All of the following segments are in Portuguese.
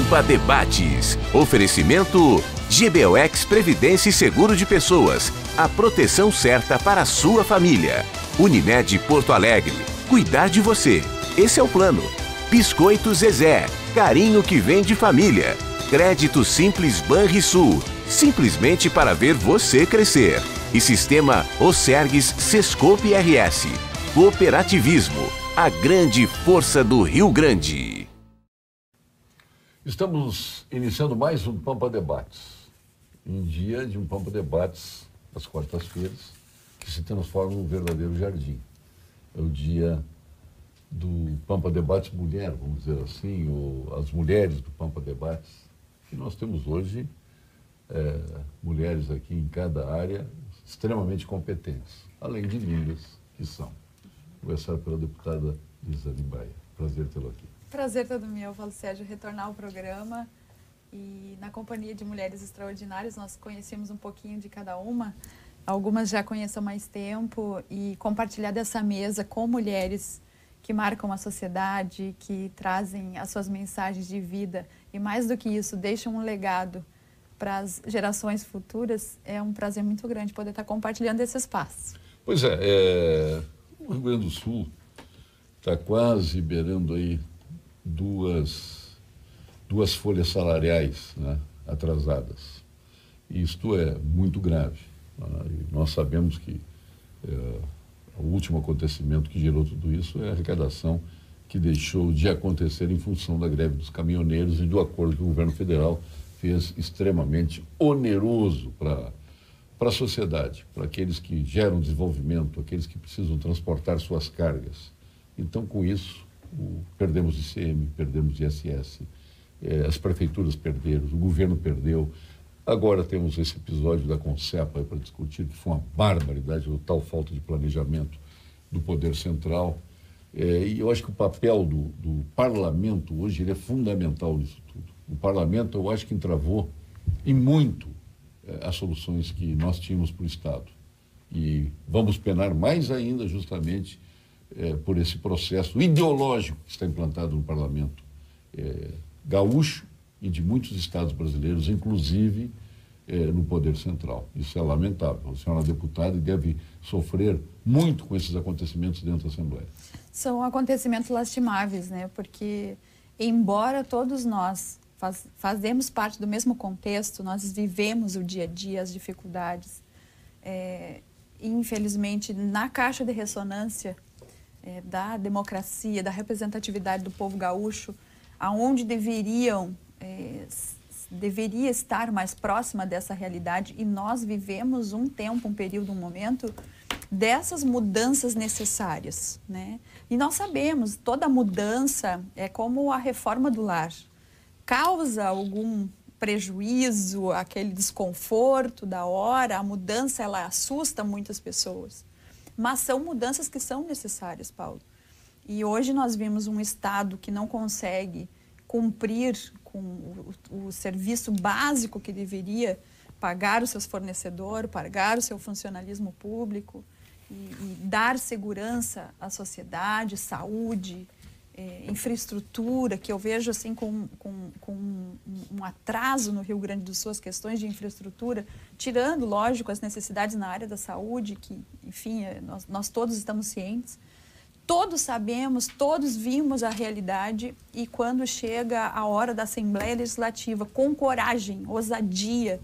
Pampa Debates. Oferecimento GBOX Previdência e Seguro de Pessoas. A proteção certa para a sua família. Unimed Porto Alegre. Cuidar de você. Esse é o plano. Biscoito Zezé. Carinho que vem de família. Crédito Simples Banrisul. Simplesmente para ver você crescer. E Sistema Osergues Sescope RS. Cooperativismo. A grande força do Rio Grande. Estamos iniciando mais um Pampa Debates. Em dia de um Pampa Debates, às quartas-feiras, que se transforma num verdadeiro jardim. É o dia do Pampa Debates Mulher, vamos dizer assim, ou as mulheres do Pampa Debates. E nós temos hoje mulheres aqui em cada área extremamente competentes, além de lindas que são. Vou começar pela deputada Lisa Limbaia. Prazer tê-la aqui. Prazer todo meu, Paulo Sérgio, retornar ao programa. E na companhia de mulheres extraordinárias, nós conhecemos um pouquinho de cada uma. Algumas já conheço há mais tempo e compartilhar dessa mesa com mulheres que marcam a sociedade, que trazem as suas mensagens de vida e, mais do que isso, deixam um legado para as gerações futuras. É um prazer muito grande poder estar compartilhando esse espaço. Pois o Rio Grande do Sul está quase beirando aí duas folhas salariais, né, atrasadas. E isto é muito grave. E nós sabemos que o último acontecimento que gerou tudo isso é a arrecadação que deixou de acontecer em função da greve dos caminhoneiros e do acordo que o governo federal fez extremamente oneroso para a sociedade, para aqueles que geram desenvolvimento, aqueles que precisam transportar suas cargas. Então, com isso, perdemos ICM, perdemos ISS, as prefeituras perderam, o governo perdeu. Agora temos esse episódio da Concepa para discutir, que foi uma barbaridade, total falta de planejamento do poder central. E eu acho que o papel do parlamento hoje ele é fundamental nisso tudo. O parlamento, eu acho que entravou em muito as soluções que nós tínhamos para o Estado. E vamos penar mais ainda justamente por esse processo ideológico que está implantado no parlamento gaúcho e de muitos estados brasileiros, inclusive no poder central. Isso é lamentável. A senhora é deputada e deve sofrer muito com esses acontecimentos dentro da Assembleia. São acontecimentos lastimáveis, né? Porque, embora todos nós fazemos parte do mesmo contexto, nós vivemos o dia a dia, as dificuldades. Infelizmente, na caixa de ressonância da democracia, da representatividade do povo gaúcho, aonde deveria estar mais próxima dessa realidade, e nós vivemos um tempo, um período, um momento dessas mudanças necessárias, né? E nós sabemos, toda mudança é como a reforma do lar. Causa algum prejuízo, aquele desconforto da hora, a mudança ela assusta muitas pessoas. Mas são mudanças que são necessárias, Paulo. E hoje nós vimos um Estado que não consegue cumprir com o serviço básico que deveria, pagar os seus fornecedores, pagar o seu funcionalismo público e dar segurança à sociedade, saúde, infraestrutura, que eu vejo assim com um atraso no Rio Grande do Sul, as questões de infraestrutura, tirando, lógico, as necessidades na área da saúde, que, enfim, nós todos estamos cientes. Todos sabemos, todos vimos a realidade, e quando chega a hora da Assembleia Legislativa, com coragem, ousadia,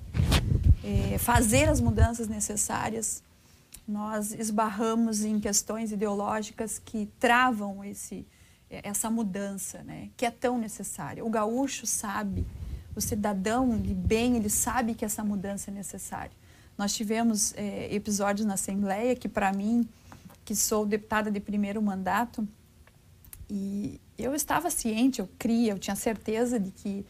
fazer as mudanças necessárias, nós esbarramos em questões ideológicas que travam essa mudança, né, que é tão necessária. O gaúcho sabe, o cidadão de bem, ele sabe que essa mudança é necessária. Nós tivemos episódios na Assembleia que, para mim, que sou deputada de primeiro mandato, e eu estava ciente, eu tinha certeza de que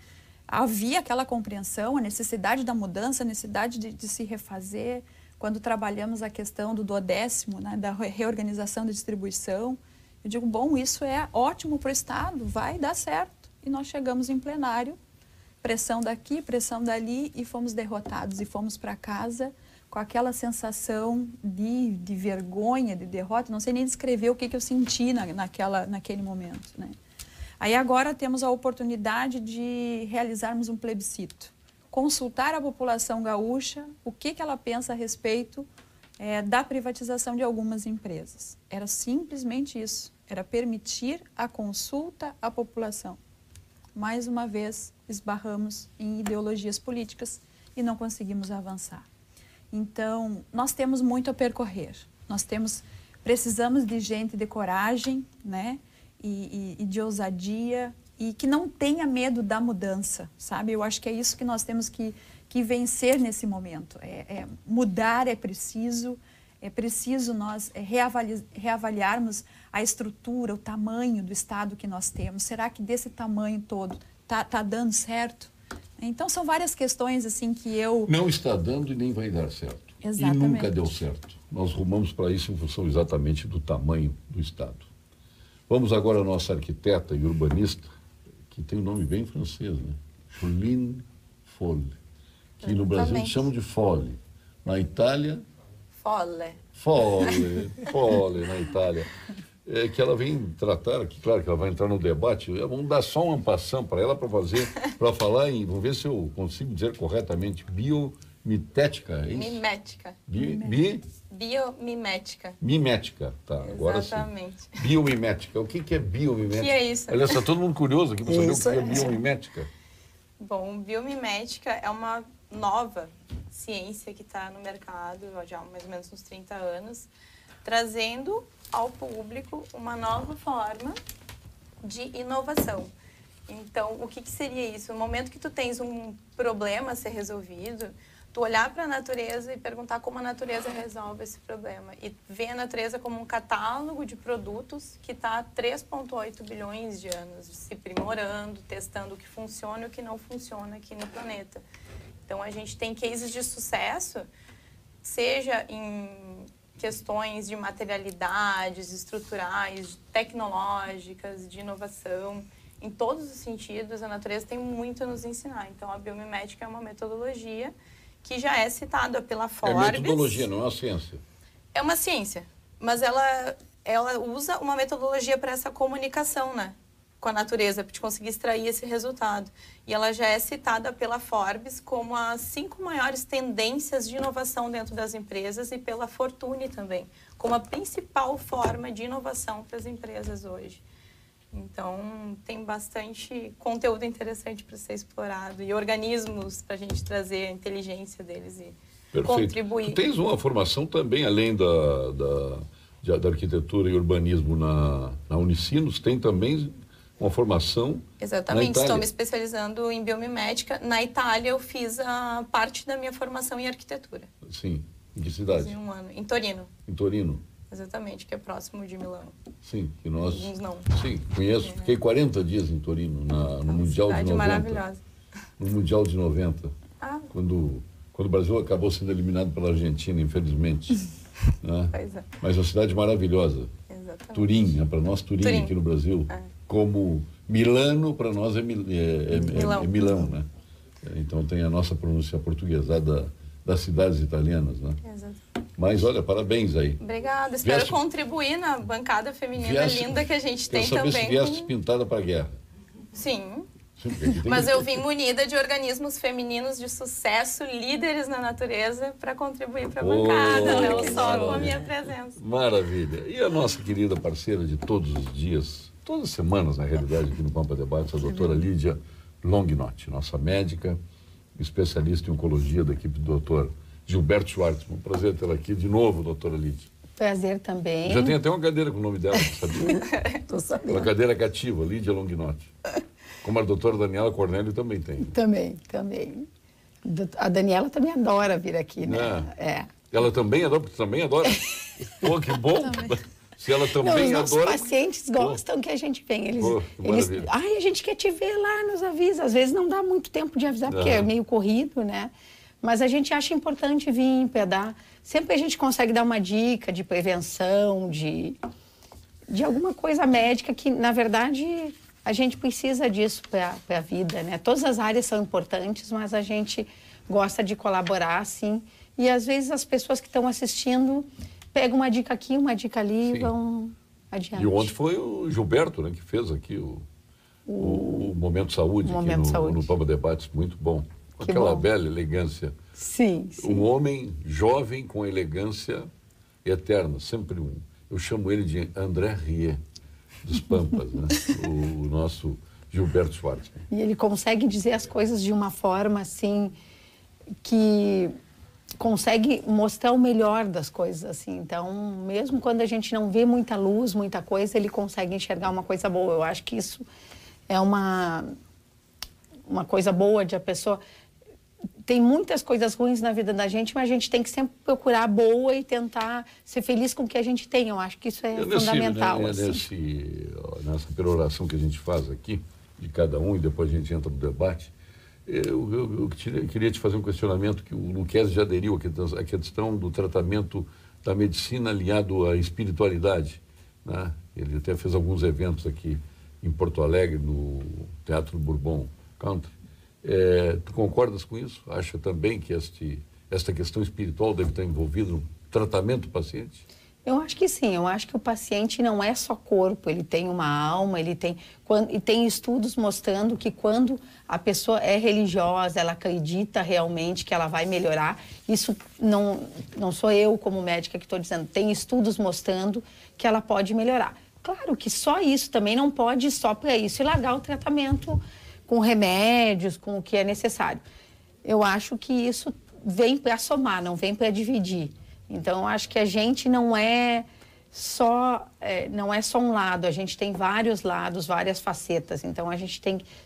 havia aquela compreensão, a necessidade da mudança, a necessidade de se refazer. Quando trabalhamos a questão do 12º, né, da reorganização da distribuição, eu digo, bom, isso é ótimo para o Estado, vai dar certo. E nós chegamos em plenário, pressão daqui, pressão dali, e fomos derrotados, e fomos para casa com aquela sensação de vergonha, de derrota. Não sei nem descrever o que eu senti naquele momento, né? Aí agora temos a oportunidade de realizarmos um plebiscito. Consultar a população gaúcha o que ela pensa a respeito da privatização de algumas empresas. Era simplesmente isso, era permitir a consulta à população. Mais uma vez, esbarramos em ideologias políticas e não conseguimos avançar. Então, nós temos muito a percorrer. Precisamos de gente de coragem, né? E de ousadia e que não tenha medo da mudança, sabe? Eu acho que é isso que nós temos que vencer nesse momento. Mudar é preciso nós reavaliarmos a estrutura, o tamanho do Estado que nós temos. Será que desse tamanho todo tá dando certo? Então, são várias questões assim que eu... Não está dando e nem vai dar certo. Exatamente. E nunca deu certo. Nós rumamos para isso em função exatamente do tamanho do Estado. Vamos agora à nossa arquiteta e urbanista, que tem um nome bem francês, né? Juline Folle, que no Brasil eles chamam de Folle. Na Itália... Folle, na Itália. Que ela vem tratar aqui, claro que ela vai entrar no debate, vamos dar só uma passão para ela para falar em, vamos ver se eu consigo dizer corretamente, biomimética, é isso? Mimética. Biomimética. Mimética, tá, agora exatamente. Sim. Biomimética, o que é biomimética? O que é isso? Olha, está todo mundo curioso aqui para saber o que é biomimética. Bom, biomimética é uma nova ciência que está no mercado já há mais ou menos uns 30 anos, trazendo ao público uma nova forma de inovação. Então, o que seria isso? No momento que tu tens um problema a ser resolvido, tu olhar para a natureza e perguntar como a natureza resolve esse problema. E ver a natureza como um catálogo de produtos que está há 3,8 bilhões de anos se aprimorando, testando o que funciona e o que não funciona aqui no planeta. Então, a gente tem cases de sucesso, seja em questões de materialidades, estruturais, tecnológicas, de inovação. Em todos os sentidos, a natureza tem muito a nos ensinar. Então, a biomimética é uma metodologia que já é citada pela Forbes. É metodologia, não é uma ciência. É uma ciência, mas ela usa uma metodologia para essa comunicação, né, com a natureza, para te conseguir extrair esse resultado. E ela já é citada pela Forbes como as 5 maiores tendências de inovação dentro das empresas e pela Fortune também, como a principal forma de inovação para as empresas hoje. Então, tem bastante conteúdo interessante para ser explorado e organismos para a gente trazer a inteligência deles e contribuir. Tu tens uma formação também, além da arquitetura e urbanismo na Unicinos, tem também uma formação. Exatamente, estou me especializando em biomimética. Na Itália, eu fiz a parte da minha formação em arquitetura. Sim, em que cidade? Em um ano, em Torino. Em Torino. Exatamente, que é próximo de Milão. Sim, que nós... Alguns não. Sim, conheço. Fiquei 40 dias em Torino, no Mundial de 90. Maravilhosa. No Mundial de 90. Quando o Brasil acabou sendo eliminado pela Argentina, infelizmente. Né? Pois é. Mas uma cidade maravilhosa. Exatamente. Turim, para nós Turim aqui no Brasil. Como Milano, para nós é Milão, né? Então tem a nossa pronúncia portuguesada das cidades italianas, né? Exato. Mas olha, parabéns aí. Obrigada, espero contribuir na bancada feminina linda que a gente tem também. Se viesse pintada para a guerra. Sim. Mas eu vim munida de organismos femininos de sucesso, líderes na natureza, para contribuir para a bancada, não só com a minha presença. Maravilha. E a nossa querida parceira de todos os dias, todas as semanas, na realidade, aqui no Pampa Debates, a doutora Lídia Longnotti, nossa médica, especialista em oncologia da equipe do doutor Gilberto Schwartzman. Prazer tê-la aqui de novo, doutora Lídia. Prazer também. Já tem até uma cadeira com o nome dela, sabia? Estou sabendo. Uma cadeira cativa, Lídia Longnotti. Como a doutora Daniela Cornélio também tem. Também. A Daniela também adora vir aqui, né? Ela também adora, porque também adora. Pô, que bom. Se ela também os adora... Os pacientes gostam que a gente venha. Eles, maravilha. a gente quer te ver lá, nos avisa. Às vezes não dá muito tempo de avisar, porque é meio corrido, né? Mas a gente acha importante vir para dar. Sempre a gente consegue dar uma dica de prevenção, de alguma coisa médica que, na verdade, a gente precisa disso para a vida, né? Todas as áreas são importantes, mas a gente gosta de colaborar, sim. E, às vezes, as pessoas que estão assistindo pegam uma dica aqui, uma dica ali e vão adiante. E ontem foi o Gilberto, né, que fez aqui o Momento Saúde, o aqui Momento Saúde. no Papa Debates, muito bom. Com Que aquela bom. bela elegância. Sim, sim. Um homem jovem com elegância eterna, sempre um. Eu chamo ele de André Rie, dos Pampas, né? O nosso Gilberto Schwartzman. E ele consegue dizer as coisas de uma forma assim que consegue mostrar o melhor das coisas, assim. Então, mesmo quando a gente não vê muita luz, muita coisa, ele consegue enxergar uma coisa boa. Eu acho que isso é uma coisa boa de a pessoa... Tem muitas coisas ruins na vida da gente, mas a gente tem que sempre procurar a boa e tentar ser feliz com o que a gente tem. Eu acho que isso é fundamental. Assim. Nessa peroração que a gente faz aqui, de cada um, e depois a gente entra no debate, eu queria te fazer um questionamento que o Luquezzi já aderiu, a questão do tratamento da medicina aliado à espiritualidade, né? Ele até fez alguns eventos aqui em Porto Alegre, no Teatro Bourbon Country. Tu concordas com isso? Acha também que esta questão espiritual deve estar envolvida no tratamento do paciente? Eu acho que sim, eu acho que o paciente não é só corpo, ele tem uma alma, e tem estudos mostrando que quando a pessoa é religiosa, ela acredita realmente que ela vai melhorar. Isso não sou eu como médica que estou dizendo, tem estudos mostrando que ela pode melhorar. Claro que só isso também não pode só para isso e largar o tratamento com remédios, com o que é necessário. Eu acho que isso vem para somar, não vem para dividir. Então, eu acho que a gente não é só um lado, a gente tem vários lados, várias facetas. Então,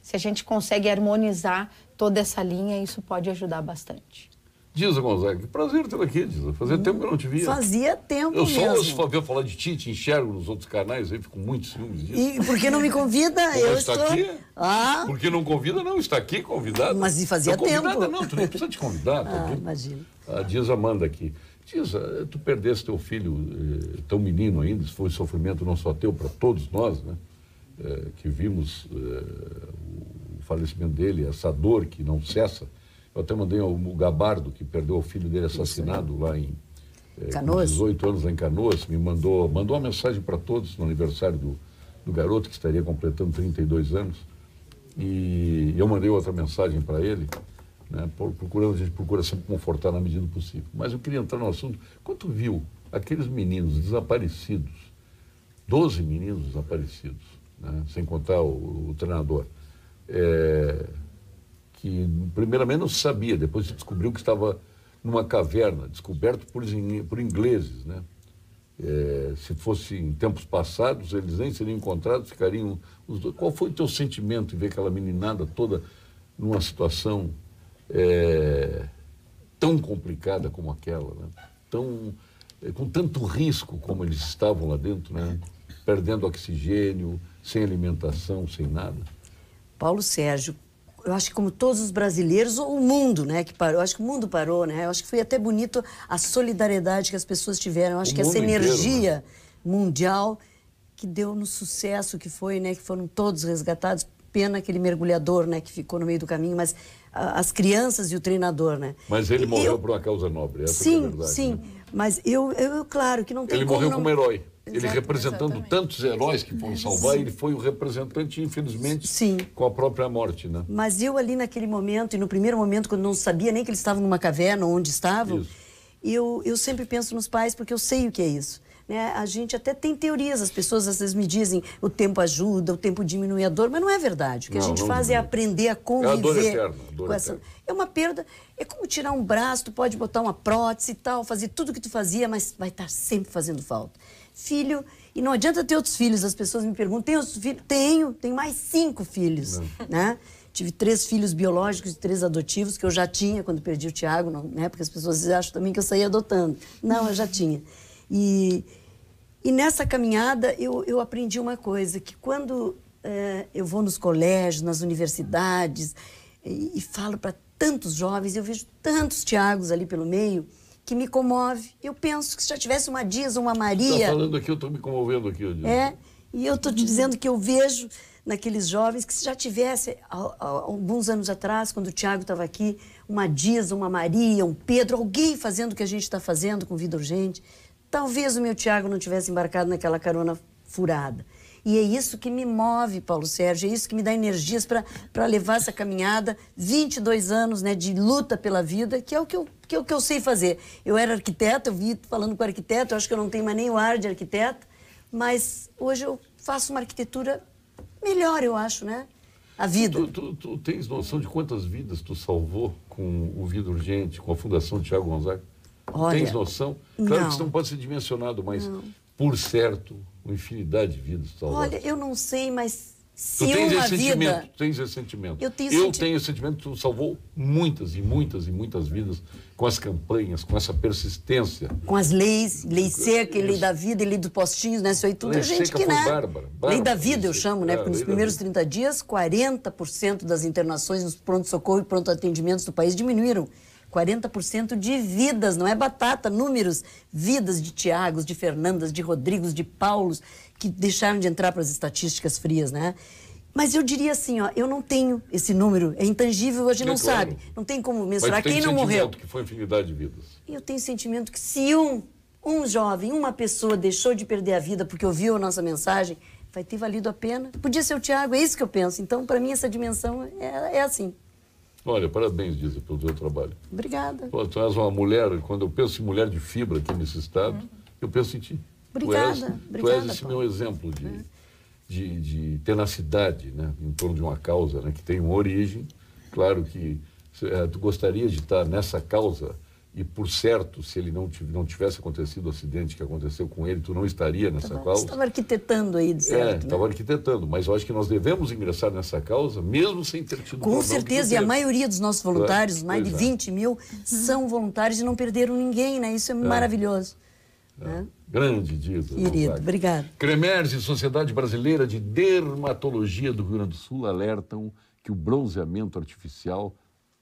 se a gente consegue harmonizar toda essa linha, isso pode ajudar bastante. Disa Gonzaga, que prazer tê-la aqui, Disa. Fazia tempo que eu não te via. Fazia tempo eu mesmo. Eu só ouvi falar de ti, te enxergo nos outros canais, aí fico com muitos ciúmes disso. E por que não me convida? Eu estou aqui. Ah. Por que não convida? Não, está aqui convidada. Mas fazia tempo. Convidada não, tu nem precisa te convidar. Imagina. A Disa manda aqui. Disa, tu perdeste teu filho tão menino ainda, isso foi um sofrimento não só teu, para todos nós, né? Que vimos o falecimento dele, essa dor que não cessa. Eu até mandei ao Gabardo, que perdeu o filho dele assassinado lá em Canoas. 18 anos lá em Canoas, me mandou uma mensagem para todos no aniversário do garoto, que estaria completando 32 anos. E eu mandei outra mensagem para ele, né, a gente procura sempre confortar na medida do possível. Mas eu queria entrar no assunto. Quando tu viu aqueles meninos desaparecidos, 12 meninos desaparecidos, né, sem contar o treinador, que primeiramente não se sabia, depois se descobriu que estava numa caverna, descoberto por ingleses, né? Se fosse em tempos passados, eles nem seriam encontrados, ficariam os dois. Qual foi o teu sentimento em ver aquela meninada toda numa situação tão complicada como aquela, né? Com tanto risco como eles estavam lá dentro, né? Perdendo oxigênio, sem alimentação, sem nada? Paulo Sérgio, eu acho que como todos os brasileiros, ou o mundo, né, que parou, eu acho que o mundo parou, né, eu acho que foi até bonito a solidariedade que as pessoas tiveram, eu acho que essa energia mundial que deu no sucesso que foi, né, que foram todos resgatados, pena aquele mergulhador, né, que ficou no meio do caminho, mas as crianças e o treinador, né. Mas ele morreu por uma causa nobre, essa sim, é a verdade. Sim, né? mas eu, claro, que não tem ele como morreu não... como herói. Ele representando exatamente. tantos heróis que foram salvar, ele foi o representante, infelizmente, Sim. com a própria morte, né? Mas eu ali naquele momento, e no primeiro momento, quando não sabia nem que eles estavam numa caverna, onde estavam, eu sempre penso nos pais, porque eu sei o que é isso. Né? A gente até tem teorias, as pessoas às vezes me dizem o tempo ajuda, o tempo diminui a dor, mas não é verdade. O que a gente faz é aprender a conviver. É a dor eterna. Com essa... É uma perda, é como tirar um braço, tu pode botar uma prótese e tal, fazer tudo o que tu fazia, mas vai estar sempre fazendo falta. Filho, e não adianta ter outros filhos, as pessoas me perguntam, tem outros filhos? Tenho mais 5 filhos, né? Tive 3 filhos biológicos e 3 adotivos, que eu já tinha quando perdi o Tiago, né? Porque as pessoas acham também que eu saí adotando. Não, eu já tinha. E nessa caminhada eu aprendi uma coisa, que quando eu vou nos colégios, nas universidades, e falo para tantos jovens, eu vejo tantos Tiagos ali pelo meio, que me comove. Eu penso que se já tivesse uma Disa, uma Maria... Está falando aqui, eu estou me comovendo aqui. E eu estou te dizendo que eu vejo naqueles jovens que se já tivesse, há alguns anos atrás, quando o Tiago estava aqui, uma Disa, uma Maria, um Pedro, alguém fazendo o que a gente está fazendo com Vida Urgente, talvez o meu Tiago não tivesse embarcado naquela carona furada. E é isso que me move, Paulo Sérgio, é isso que me dá energias para levar essa caminhada, 22 anos, né, de luta pela vida, que é o que eu sei fazer. Eu era arquiteta, eu vi falando com arquiteto, eu acho que eu não tenho mais nem o ar de arquiteta, mas hoje eu faço uma arquitetura melhor, eu acho, né? A vida. Tu tens noção de quantas vidas tu salvou com o Vida Urgente, com a Fundação Tiago Gonzaga? Olha, tens noção? Claro não. que isso não pode ser dimensionado, mas por certo, uma infinidade de vidas salvadas. Olha, eu não sei, mas se Tu tens uma esse vida... sentimento, tu tens esse sentimento. Eu tenho tenho esse sentimento que tu salvou muitas e muitas e muitas vidas com as campanhas, com essa persistência. Com as leis, lei seca, lei da vida, lei dos postinhos, né? Isso aí tudo Lei a gente seca que, foi né? bárbara, Lei da bárbara, vida, eu lei chamo, seca. né? Porque nos Lei da primeiros vida. 30 dias, 40% das internações nos pronto-socorro e pronto-atendimentos do país diminuíram. 40% de vidas, não é batata, números, vidas de Tiagos, de Fernandas, de Rodrigos, de Paulos, que deixaram de entrar para as estatísticas frias, né? Mas eu diria assim, ó, eu não tenho esse número, é intangível, a gente não claro. sabe, não tem como Mas mensurar tu tem quem não morreu. sentimento que foi infinidade de vidas. Eu tenho sentimento que se um jovem, uma pessoa deixou de perder a vida porque ouviu a nossa mensagem, vai ter valido a pena. Podia ser o Tiago, é isso que eu penso. Então, para mim, essa dimensão é assim. Olha, parabéns, Disa, pelo teu trabalho. Obrigada. Pô, tu és uma mulher, quando eu penso em mulher de fibra aqui nesse estado, eu penso em ti. Obrigada, tu és esse Paulo. meu exemplo de tenacidade, né, em torno de uma causa, né, que tem uma origem. Claro que tu gostaria de estar nessa causa e, por certo, se ele não tivesse acontecido o acidente que aconteceu com ele, tu não estaria nessa causa. Estava arquitetando aí, de certo. Estava né? arquitetando, mas eu acho que nós devemos ingressar nessa causa, mesmo sem ter tido Com certeza, e a maioria dos nossos voluntários, mais de Pois é. 20 mil, são voluntários e não perderam ninguém, né? Isso é maravilhoso. Né? Grande Disa. Querido, Gonzaga. obrigada. Cremers e Sociedade Brasileira de Dermatologia do Rio Grande do Sul alertam que o bronzeamento artificial,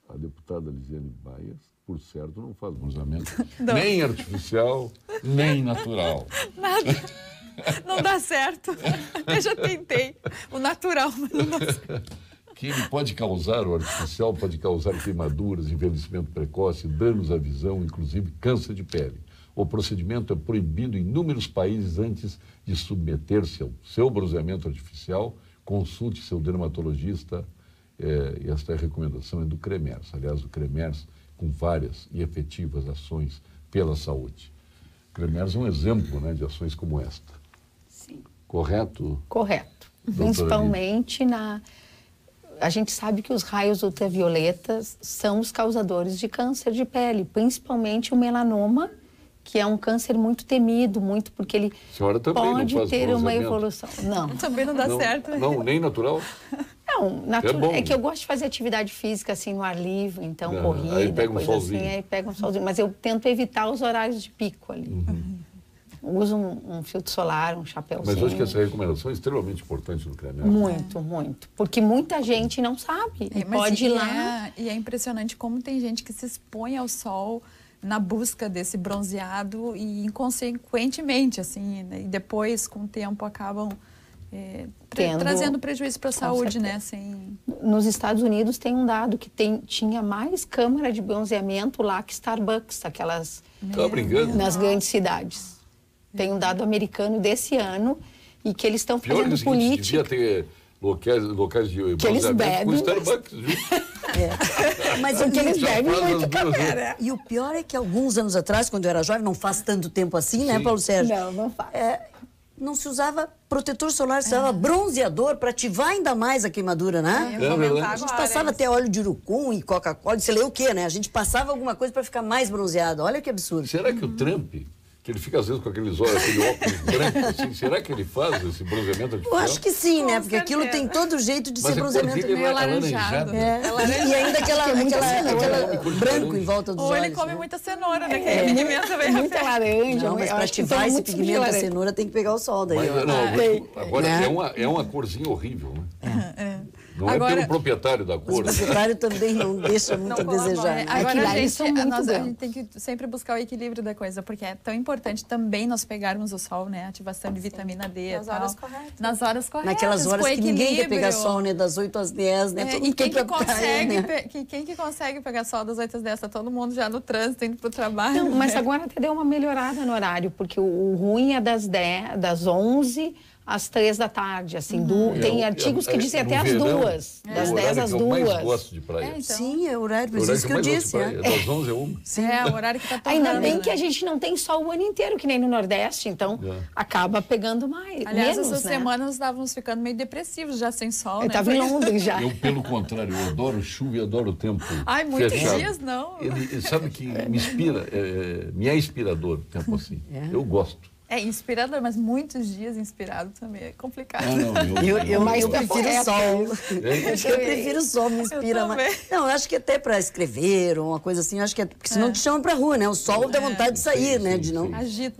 a deputada Lisiane Baias, por certo, não faz bronzeamento nem artificial, nem natural. Nada. Não dá certo. Eu já tentei. O natural, mas não dá certo. Que ele pode causar, o artificial pode causar queimaduras, envelhecimento precoce, danos à visão, inclusive câncer de pele. O procedimento é proibido em inúmeros países. Antes de submeter-se ao seu bronzeamento artificial, consulte seu dermatologista. E esta recomendação é do Cremers. Aliás, o Cremers com várias e efetivas ações pela saúde. O Cremers é um exemplo, né, de ações como esta. Sim. Correto? Correto. Doutora Principalmente a gente sabe que os raios ultravioletas são os causadores de câncer de pele, principalmente o melanoma, que é um câncer muito temido, muito porque ele A senhora também pode não faz ter uma bronzeamento? evolução. Não. Também não dá certo. Não, nem natural? Não, bom. é que eu gosto de fazer atividade física assim no ar livre, então Ah, corrida, aí pega um coisa solzinho. assim, aí pega um solzinho. Mas eu tento evitar os horários de pico ali. Uso um filtro solar, um chapéuzinho. Mas eu acho que essa recomendação é extremamente importante no Cremers. Muito, muito. Porque muita gente não sabe. E Mas pode ir lá. E é impressionante como tem gente que se expõe ao sol na busca desse bronzeado e inconsequentemente, assim, né? E depois, com o tempo, acabam trazendo prejuízo para a saúde, né? Nos Estados Unidos tem um dado que tinha mais câmara de bronzeamento lá que Starbucks, aquelas Tá brincando? nas grandes cidades. Tem um dado americano desse ano e que eles estão Pior que fazendo o seguinte, política. devia ter locais de Que eles bronzeamento bebem, com mas- Starbucks, viu? Mas Porque eles Já bebem faz as muito duas, café, né? né? E o pior é que alguns anos atrás, quando eu era jovem, não faz tanto tempo assim, né, Sim. Paulo Sérgio? Não faz. Não se usava protetor solar, se usava bronzeador para ativar ainda mais a queimadura, né? Eu ia comentar verdade. A gente agora passava isso. até óleo de urucum e Coca-Cola, sei lá o quê, né? A gente passava alguma coisa para ficar mais bronzeado. Olha que absurdo. Será que o Trump, que ele fica às vezes com aqueles olhos, aquele óculos branco, assim, será que ele faz esse bronzeamento Eu artificial? acho que sim, né? Porque aquilo certeza. tem todo jeito de Mas ser a cor bronzeamento. dele é meio alaranjado. alaranjada. E ainda aquela cor de branco laranja. em volta dos Ou olhos. ele come né? muita cenoura, né? Que aí pigmenta bem Muita laranja. Não, mas eu para acho que ativar toma esse muito suco de pigmento da laranja. cenoura tem que pegar o sol daí. Mas, ó. não, agora Né? é uma corzinha horrível, né? Não é Agora- pelo proprietário da Mas cor. o proprietário também não deixa muito Não a desejar. colabora. né? Agora Aquilo a ali gente, são muito a gente brancos. tem que sempre buscar o equilíbrio da coisa, porque é tão importante também nós pegarmos o sol, né? Ativação de vitamina D e Nas tal. horas corretas. Nas horas corretas. Naquelas horas com que ninguém quer pegar equilíbrio. sol, né? Das 8 às 10, né? É, Todo e mundo quem quer que, ir pra praia, consegue, né? quem que consegue pegar sol das 8 às 10? Tá todo mundo já no trânsito, indo pro trabalho. Não, mas né? agora até deu uma melhorada no horário, porque o ruim é das 11 às 3 da tarde, assim, tem artigos que dizem até às verão, 2, das 10 às 2. Eu mais gosto de praia. Então. Sim, é o horário, por O horário isso que eu mais gosto de disse. praia, das 11 a 1. Sim. É, o horário que tá torrando, Ainda bem né? que a gente não tem sol o ano inteiro, que nem no Nordeste, então acaba pegando mais. Aliás, menos, essas né? semanas estávamos ficando meio depressivos já sem sol, Eu né? estava em Londres já. Eu, pelo contrário, eu adoro chuva e adoro o tempo Ai, muitos fechado. dias não. Ele sabe que me inspira, me é inspirador o tempo assim. Eu gosto. É inspirador, mas muitos dias inspirado também é complicado. Ah, não, Eu prefiro o sol. É? Eu prefiro o sol, me inspira Eu mais. Não, eu acho que até para escrever ou uma coisa assim, eu acho que é. Porque senão te chamam pra rua, né? O sol dá vontade de sair, Sim, né? sim, De não. sim. Agito.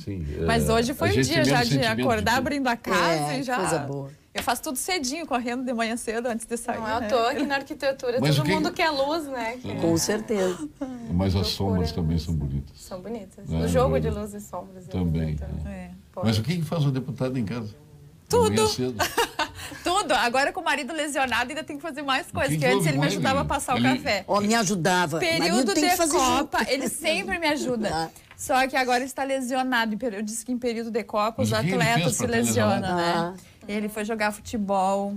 Sim, Mas hoje foi a um gente dia tem já menos de sentimento acordar, de- abrindo a casa e já... coisa boa. Eu faço tudo cedinho, correndo de manhã cedo antes de sair. Não é à né? toa que na arquitetura Mas todo o que- mundo quer luz, né? Que Com certeza. Mas as sombras também são bonitas. são bonitas. É, O jogo é. de luz e sombras. é Também. bonito, né? É. Pô. Mas o que faz um deputado em casa? Tudo. De manhã cedo. Tudo. Agora com o marido lesionado ainda tem que fazer mais coisas. que Que antes houve ele me com ajudava a ele? passar o Ele- café. Ó, me ajudava. Período Marido tem de que fazer Copa, junto. ele sempre me ajuda. Ah. Só que agora está lesionado. Eu disse que em período de Copa os Mas o que ele atletas fez se pra ter lesionam, lesionado? né? Ele foi jogar futebol.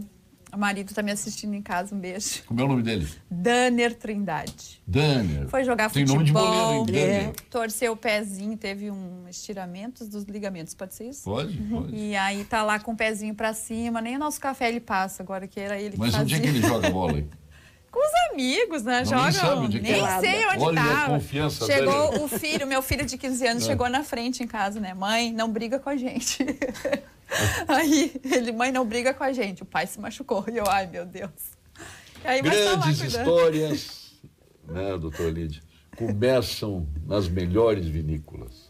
O marido está me assistindo em casa, um beijo. Como é o nome dele? Danner Trindade. Daniel. Foi jogar Tem futebol. nome de goleiro, hein? Daniel. Torceu o pezinho, teve um estiramento dos ligamentos, pode ser isso? Pode, pode. E aí tá lá com o pezinho pra cima, nem o nosso café ele passa, agora que era ele que Mas fazia. onde é que ele joga bola aí? Com os amigos, né? Não, nem sabe Jogam. onde é que Nem é. sei onde Olha a tava. confiança Chegou dele. o filho, meu filho de 15 anos, chegou na frente em casa, né? Mãe, não briga com a gente. Aí ele, mãe, não briga com a gente. O pai se machucou. E eu, ai, meu Deus. E aí, mas tá lá Grandes cuidando. histórias, né, doutor Lídia, começam nas melhores vinícolas.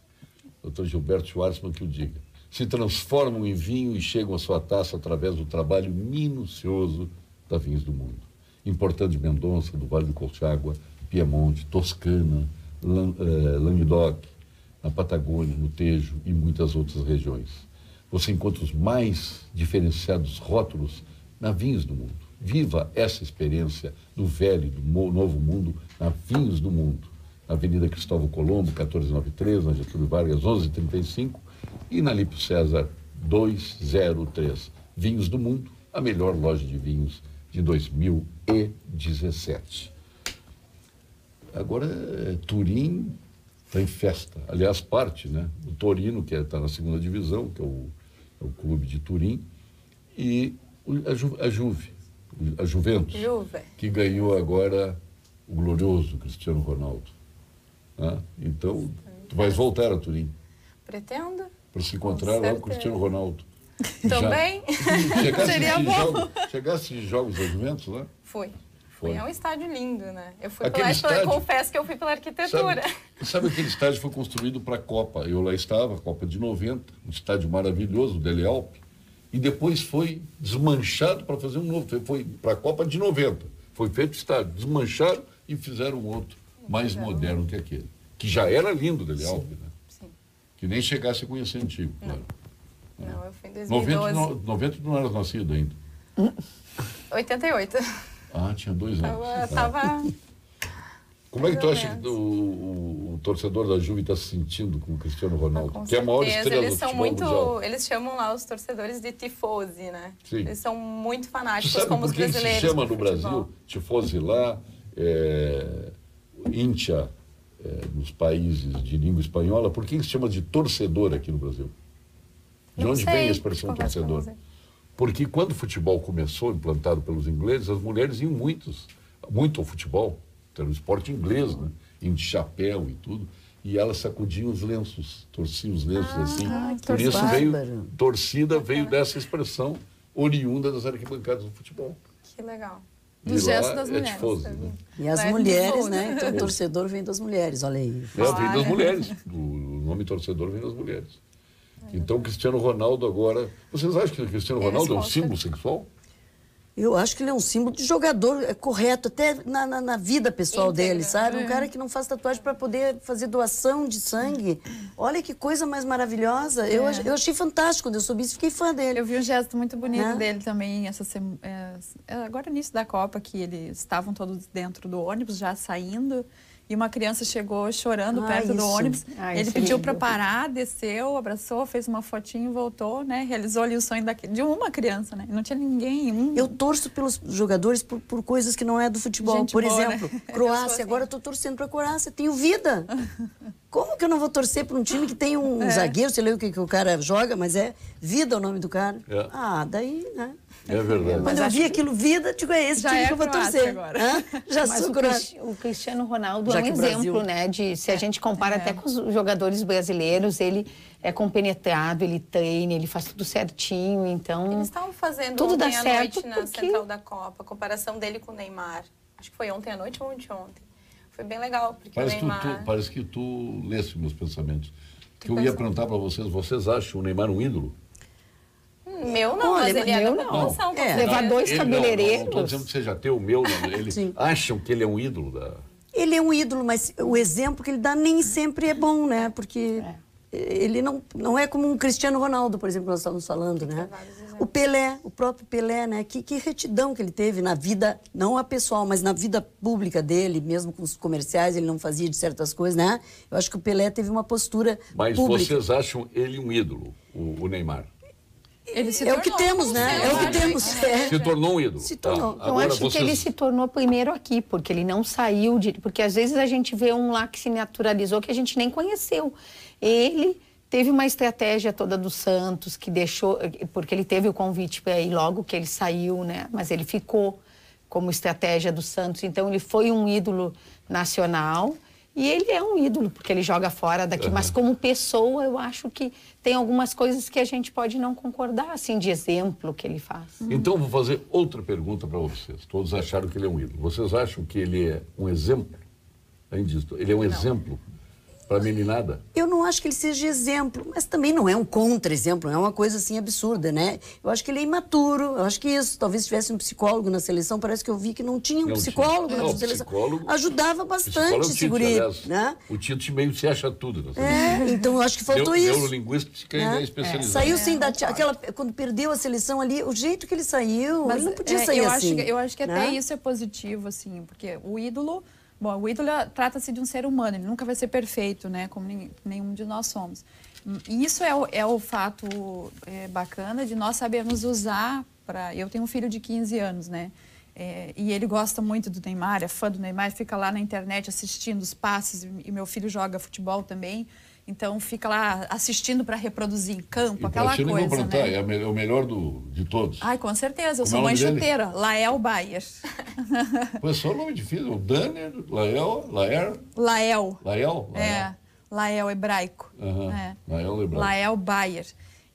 Doutor Gilberto Schwartzman que o diga. Se transformam em vinho e chegam à sua taça através do trabalho minucioso da Vinhos do Mundo. Importando de Mendonça, do Vale do Colchagua, Piemonte, Toscana, Languedoc, na Patagônia, no Tejo e muitas outras regiões. Você encontra os mais diferenciados rótulos na Vinhos do Mundo. Viva essa experiência do velho e do novo mundo na Vinhos do Mundo. Na Avenida Cristóvão Colombo, 1493, na Getúlio Vargas, 1135 e na Lípio César, 203. Vinhos do Mundo, a melhor loja de vinhos de 2017. Agora, Turim está em festa. Aliás, parte, né? O Torino, que está na segunda divisão, que é o clube de Turim, e a Juventus, Juve. que ganhou agora o glorioso Cristiano Ronaldo. Né? Então, tu vais voltar a Turim Pretendo. para se encontrar lá com o certeza. Cristiano Ronaldo. Também. Seria bom. Chegasse de jogos da Juventus lá? Fui. Foi. É um estádio lindo, né? Eu fui Aquele pela estádio- confesso que eu fui pela arquitetura. Sabe aquele estádio foi construído para a Copa? Eu lá estava, a Copa de 90, um estádio maravilhoso, o Dele Alpe, e depois foi desmanchado para fazer um novo. Foi para a Copa de 90. Foi feito o estádio, desmancharam e fizeram um outro, mais moderno que aquele. Que já era lindo o Dele Alpe, né? Sim. Que nem chegasse a conhecer antigo, claro. Não, eu fui em 90, 2012. 90 tu não eras nascido ainda. 88. Ah, tinha 2 anos. Eu tava... Como é que tu mais ou acha que menos. o torcedor da Juve está se sentindo com o Cristiano Ronaldo? Com Que é a maior certeza, estrela eles do são futebol muito, mundial. eles chamam lá os torcedores de tifosi, né? Sim. Eles são muito Tu fanáticos sabe como por os que ele se brasileiros. chama pro no futebol. Brasil? Tifosi lá, Íntia, nos países de língua espanhola. Por que se chama de torcedor aqui no Brasil? De Não onde sei, vem a expressão confesso pra torcedor? você. Porque quando o futebol começou, implantado pelos ingleses, as mulheres iam muito ao futebol. Era um esporte inglês, né? Iam de chapéu e tudo. E elas sacudiam os lenços, torciam os lenços assim. Por que isso bárbaro. torcida veio dessa expressão oriunda das arquibancadas do futebol. Que legal. Do E gesto lá das é mulheres. tifosi, né? E as Vai, mulheres, tifosi. né? Então o torcedor vem das mulheres, olha aí. Vem das mulheres. O nome torcedor vem das mulheres. Então, o Cristiano Ronaldo agora... Vocês acham que o Cristiano Eles Ronaldo é um com símbolo sexual? Eu acho que ele é um símbolo de jogador correto, até na vida pessoal Íntegro. dele, sabe? Um cara que não faz tatuagem para poder fazer doação de sangue. Olha que coisa mais maravilhosa. Eu achei fantástico quando eu soube isso, fiquei fã dele. Eu vi um gesto muito bonito Né? dele também, agora no início da Copa, que eles estavam todos dentro do ônibus, já saindo, e uma criança chegou chorando perto do isso. ônibus. Ele Isso é pediu lindo. para parar, desceu, abraçou, fez uma fotinho, voltou, né? Realizou ali o sonho de uma criança, né? Não tinha ninguém. Eu torço pelos jogadores por coisas que não é do futebol. Gente Por boa, exemplo, né? Croácia. assim. Agora eu estou torcendo para a Croácia. Tenho vida. Como que eu não vou torcer para um time que tem um zagueiro, sei lá o que o cara joga, mas é vida o nome do cara? É. Daí, né? É verdade. Quando eu vi aquilo vida, digo, é esse Já time é que eu vou Croácia torcer. agora. Hã? Já Mas sou Croácia. o Cristiano Ronaldo Já é um que o Brasil- exemplo, né? De, se a gente compara até com os jogadores brasileiros, ele é compenetrado, ele treina, ele faz tudo certinho, então... Eles estavam fazendo Tudo dá ontem à certo noite na porque- Central da Copa, a comparação dele com o Neymar. Acho que foi ontem à noite ou anteontem. Foi bem legal, porque Parece, o Neymar... parece que tu lesse meus pensamentos. Que eu pensando? ia perguntar para vocês acham o Neymar um ídolo? Meu não, Olha, mas ele é da meu não. população. com É. certeza. Levar dois Ele não cabeleireiros. estou dizendo que seja teu, o meu, não. Eles Sim. acham que ele é um ídolo da... Ele é um ídolo, mas o exemplo que ele dá nem sempre é bom, né? Porque ele não é como um Cristiano Ronaldo, por exemplo, que nós estávamos falando, né? vários exemplos. O Pelé, o próprio Pelé, né? Que retidão que ele teve na vida, não a pessoal, mas na vida pública dele, mesmo com os comerciais, ele não fazia de certas coisas, né? Eu acho que o Pelé teve uma postura Mas pública. vocês acham ele um ídolo, o Neymar? Ele se É o que tornou, temos, né? sim, É o que né? temos. É. Se tornou um ídolo. Se tornou. Tá. Eu Agora acho que ele se tornou primeiro aqui, porque ele não saiu de... Porque às vezes a gente vê um lá que se naturalizou que a gente nem conheceu. Ele teve uma estratégia toda do Santos, que deixou... Porque ele teve o convite para ir logo que ele saiu, né? Mas ele ficou como estratégia do Santos. Então, ele foi um ídolo nacional. E ele é um ídolo, porque ele joga fora daqui. Mas como pessoa, eu acho que tem algumas coisas que a gente pode não concordar, assim, de exemplo que ele faz. Então, vou fazer outra pergunta para vocês. Todos acharam que ele é um ídolo. Vocês acham que ele é um exemplo? Além disso, ele é um exemplo para a meninada? Eu não acho que ele seja exemplo, mas também não é um contra-exemplo, é uma coisa assim absurda, né? Eu acho que ele é imaturo, eu acho que isso, talvez tivesse um psicólogo na seleção, parece que eu vi que não tinha um Não psicólogo tinha. na Não, seleção. psicólogo- Ajudava Psicólogo é bastante o esse Tite, guri, aliás. né? O Tite meio se acha tudo. Então eu acho que faltou isso. Neurolinguística ainda é especializado. Saiu sem dar quando perdeu a seleção ali, o jeito que ele saiu, ele não podia sair assim. Eu acho que né? até isso é positivo, assim, porque o ídolo... Bom, o ídolo trata-se de um ser humano, ele nunca vai ser perfeito, né? Como nenhum de nós somos. E isso é o fato bacana de nós sabermos usar para... Eu tenho um filho de 15 anos, né? E ele gosta muito do Neymar, é fã do Neymar, fica lá na internet assistindo os passes, e meu filho joga futebol também. Então, fica lá assistindo para reproduzir em campo, E aquela para ti, coisa, perguntar, né? é o melhor de todos. Ai, com certeza, eu Como sou é o mãe nome dele? chuteira, Lael Bayer. Pô, é só o nome difícil. O Danner, Laer, Lael, Lael hebraico. Aham. É. Lael lembrado. Lael Bayer.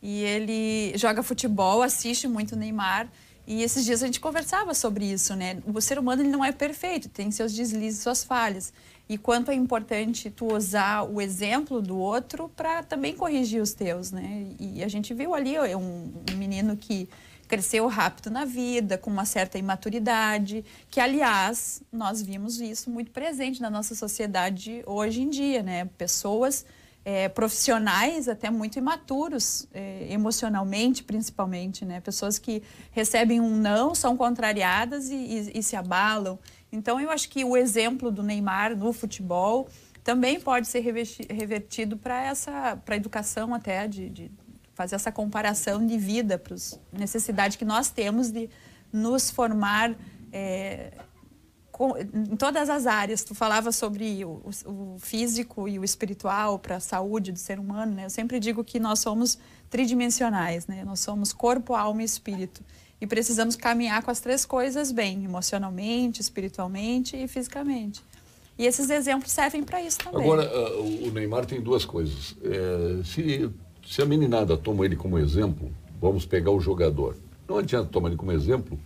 E ele joga futebol, assiste muito o Neymar. E esses dias a gente conversava sobre isso, né? O ser humano ele não é perfeito, tem seus deslizes, suas falhas. E quanto é importante tu usar o exemplo do outro para também corrigir os teus, né? E a gente viu ali um menino que cresceu rápido na vida, com uma certa imaturidade, que, aliás, nós vimos isso muito presente na nossa sociedade hoje em dia, né? Pessoas profissionais até muito imaturos, emocionalmente principalmente, né? Pessoas que recebem um não, são contrariadas e se abalam. Então, eu acho que o exemplo do Neymar no futebol também pode ser revertido para a educação até, de fazer essa comparação de vida, para a necessidade que nós temos de nos formar em todas as áreas. Tu falava sobre o físico e o espiritual para a saúde do ser humano, né? Eu sempre digo que nós somos tridimensionais, né? Nós somos corpo, alma e espírito. E precisamos caminhar com as três coisas bem, emocionalmente, espiritualmente e fisicamente. E esses exemplos servem para isso também. Agora, o Neymar tem duas coisas. Se a meninada toma ele como exemplo, vamos pegar o jogador. Não adianta tomar ele como exemplo,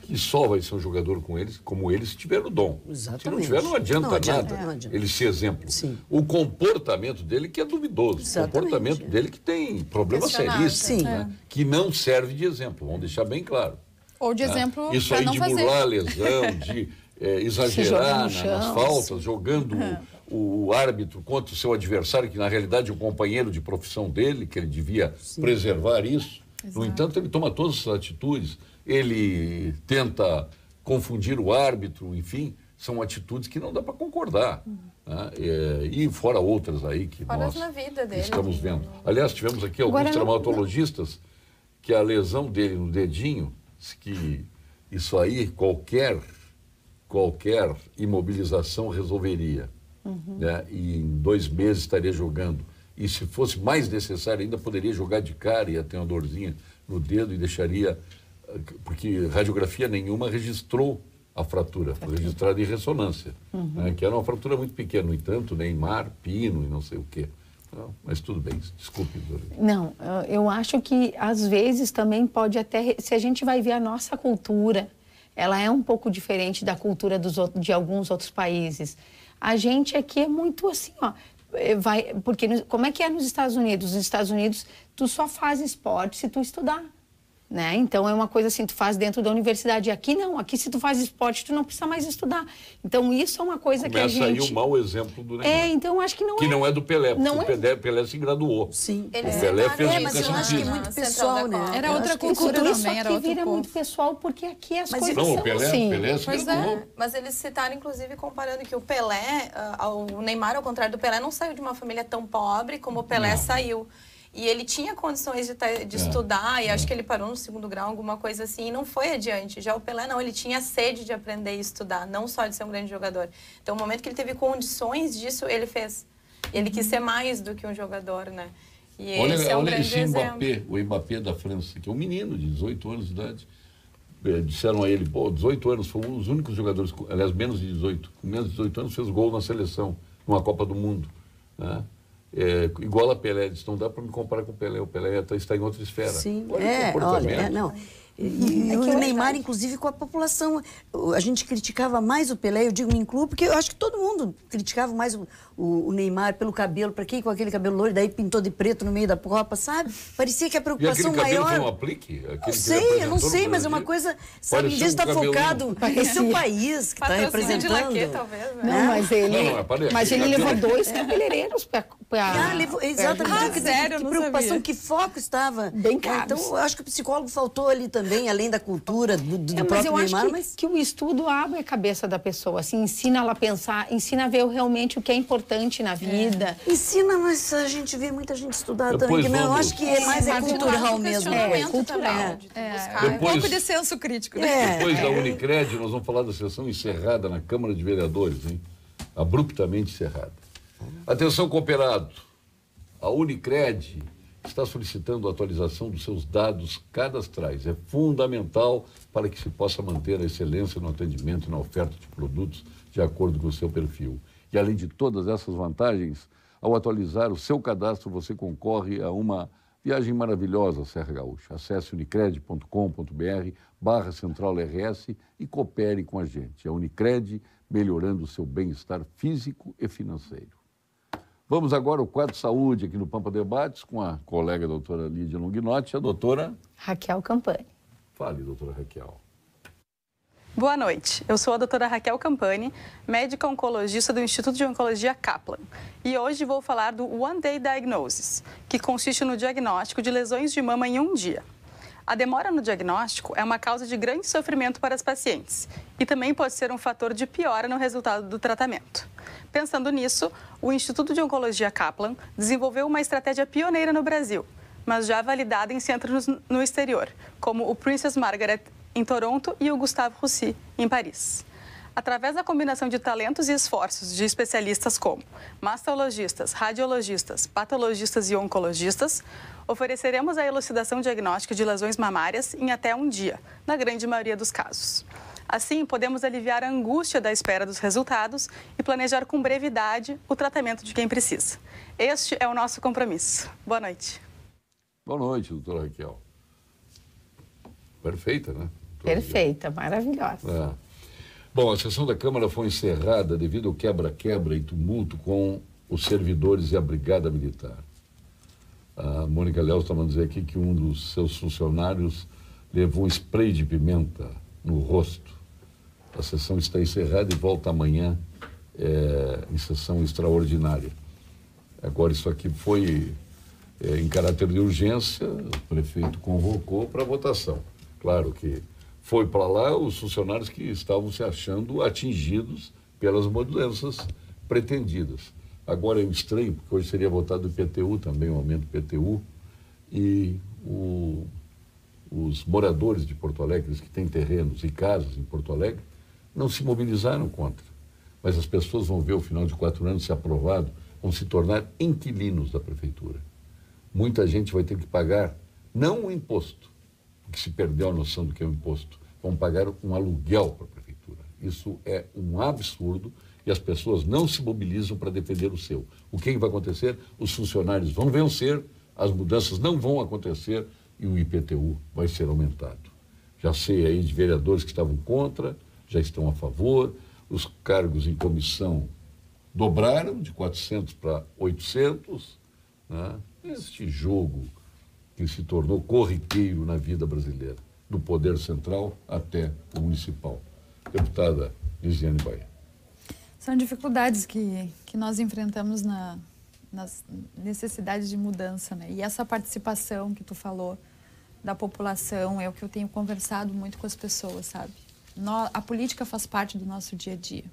que só vai ser um jogador como ele se tiver o dom. Exatamente. Se não tiver, não adianta nada não adianta. ele ser exemplo. Sim. O comportamento dele que é duvidoso. Exatamente. O comportamento dele que tem problemas Questionável. seríssimos, né? Que não serve de exemplo, vamos deixar bem claro. Ou de exemplo Isso para aí não de fazer. burlar a lesão, de exagerar nas chão, faltas, jogando o árbitro contra o seu adversário, que na realidade é um companheiro de profissão dele, que ele devia preservar isso. No entanto, ele toma todas essas atitudes, ele tenta confundir o árbitro, enfim. são atitudes que não dá para concordar. Né? E fora outras aí que Fora nós na vida dele. estamos vendo. Aliás, tivemos aqui alguns Agora, traumatologistas que a lesão dele no dedinho, que isso aí qualquer imobilização resolveria. Né? E em 2 meses estaria jogando. E se fosse mais necessário ainda, poderia jogar de cara, ia ter uma dorzinha no dedo e deixaria... Porque radiografia nenhuma registrou a fratura, foi registrada em ressonância, né? Que era uma fratura muito pequena. No entanto, Neymar, Pino e não sei o quê. Não, mas tudo bem, desculpe, Dorothy. Não, eu acho que às vezes também pode até... Se a gente vai ver a nossa cultura, ela é um pouco diferente da cultura de alguns outros países. A gente aqui é muito assim, ó... Porque como é que é nos Estados Unidos? Nos Estados Unidos, tu só faz esporte se tu estudar. Né? Então é uma coisa assim, tu faz dentro da universidade. Aqui não, aqui se tu faz esporte, tu não precisa mais estudar. Então isso é uma coisa que a gente... Começa aí o mau exemplo do Neymar. Então acho que não é... Que não é do Pelé, porque Não o Pelé se graduou. Sim. O Pelé fez mas eu acho que é muito pessoal, né? Era Eu outra acho que cultura Isso também, era aqui outro vira povo. muito pessoal, porque aqui as coisas Não, são o Pelé, assim. Pelé se Pois graduou. é, mas eles citaram, inclusive, comparando que o Pelé, o Neymar, ao contrário do Pelé, não saiu de uma família tão pobre como o Pelé saiu. E ele tinha condições de estudar, e acho que ele parou no 2º grau, alguma coisa assim, e não foi adiante. Já o Pelé não, ele tinha sede de aprender e estudar, não só de ser um grande jogador. Então, no momento que ele teve condições disso, ele fez. Ele quis ser mais do que um jogador, né? E esse é um olha grande esse exemplo. Mbappé, o Mbappé da França, que é um menino de 18 anos de idade. Disseram a ele, 18 anos, foi um dos únicos jogadores, aliás, menos de 18, com menos de 18 anos fez gol na seleção, numa Copa do Mundo, né? Igual a Pelé, disse, não dá para me comparar com o Pelé está em outra esfera. Sim, Olha o comportamento. não. E o Neymar, inclusive, com a população. A gente criticava mais o Pelé, eu digo, me incluo, porque eu acho que todo mundo criticava mais o Neymar pelo cabelo. Para quem com aquele cabelo loiro, daí pintou de preto no meio da Copa, sabe? Parecia que a E preocupação aquele cabelo maior... foi um aplique? Eu não sei, mas é uma coisa, sabe, em vez de estar focado no seu país, que está Patrocínio de representando. laque, talvez, né? Não, mas ele, Não, mas ele levou 2 cabeleireiros para... Exatamente. sério, Que não preocupação, sabia. que foco estava. Bem caros. Então, eu acho que o psicólogo faltou ali também, além da cultura do Mas próprio eu acho Neymar. que o estudo abre a cabeça da pessoa, assim, ensina ela a pensar, ensina a ver realmente o que é importante na vida. Ensina, mas a gente vê muita gente estudar Depois também, que não, eu vamos- acho que é mais Do cultural mesmo. questionamento cultural. também, de buscar. Um Depois- pouco de senso crítico, né? Depois da Unicred, nós vamos falar da sessão encerrada na Câmara de Vereadores, hein? Abruptamente encerrada. Atenção, cooperado. A Unicred está solicitando a atualização dos seus dados cadastrais. É fundamental para que se possa manter a excelência no atendimento e na oferta de produtos de acordo com o seu perfil. E além de todas essas vantagens, ao atualizar o seu cadastro, você concorre a uma viagem maravilhosa à Serra Gaúcha. Acesse unicred.com.br/centralrs e coopere com a gente. A Unicred, melhorando o seu bem-estar físico e financeiro. Vamos agora ao quadro Saúde aqui no Pampa Debates com a colega doutora Lídia Longinotti, a doutora... Raquel Campani. Fale, doutora Raquel. Boa noite, eu sou a doutora Raquel Campani, médica oncologista do Instituto de Oncologia Kaplan. E hoje vou falar do One Day Diagnosis, que consiste no diagnóstico de lesões de mama em um dia. A demora no diagnóstico é uma causa de grande sofrimento para as pacientes e também pode ser um fator de piora no resultado do tratamento. Pensando nisso, o Instituto de Oncologia Kaplan desenvolveu uma estratégia pioneira no Brasil, mas já validada em centros no exterior, como o Princess Margaret em Toronto e o Gustave Roussy em Paris. Através da combinação de talentos e esforços de especialistas como mastologistas, radiologistas, patologistas e oncologistas, ofereceremos a elucidação diagnóstica de lesões mamárias em até um dia, na grande maioria dos casos. Assim, podemos aliviar a angústia da espera dos resultados e planejar com brevidade o tratamento de quem precisa. Este é o nosso compromisso. Boa noite. Boa noite, doutora Raquel. Perfeita, né? Perfeita, maravilhosa. É. Bom, a sessão da Câmara foi encerrada devido ao quebra-quebra e tumulto com os servidores e a Brigada Militar. A Mônica Léo estava a dizer aqui que um dos seus funcionários levou um spray de pimenta no rosto. A sessão está encerrada e volta amanhã em sessão extraordinária. Agora, isso aqui foi em caráter de urgência, o prefeito convocou para votação. Claro que Foi para lá os funcionários que estavam se achando atingidos pelas mudanças pretendidas. Agora, é estranho, porque hoje seria votado o IPTU também, o aumento do IPTU, e os moradores de Porto Alegre, os que têm terrenos e casas em Porto Alegre, não se mobilizaram contra. Mas as pessoas vão ver, ao final de 4 anos, se aprovado, vão se tornar inquilinos da prefeitura. Muita gente vai ter que pagar, não um imposto, porque se perdeu a noção do que é um imposto, vão pagar um aluguel para a prefeitura. Isso é um absurdo e as pessoas não se mobilizam para defender o seu. O que vai acontecer? Os funcionários vão vencer, as mudanças não vão acontecer e o IPTU vai ser aumentado. Já sei aí de vereadores que estavam contra, já estão a favor, os cargos em comissão dobraram de 400 para 800, né? Este jogo que se tornou corriqueiro na vida brasileira, do poder central até o municipal. Deputada Lisiane Baia. São dificuldades que nós enfrentamos nas necessidades de mudança, né? E essa participação que tu falou da população é o que eu tenho conversado muito com as pessoas, sabe? A política faz parte do nosso dia a dia.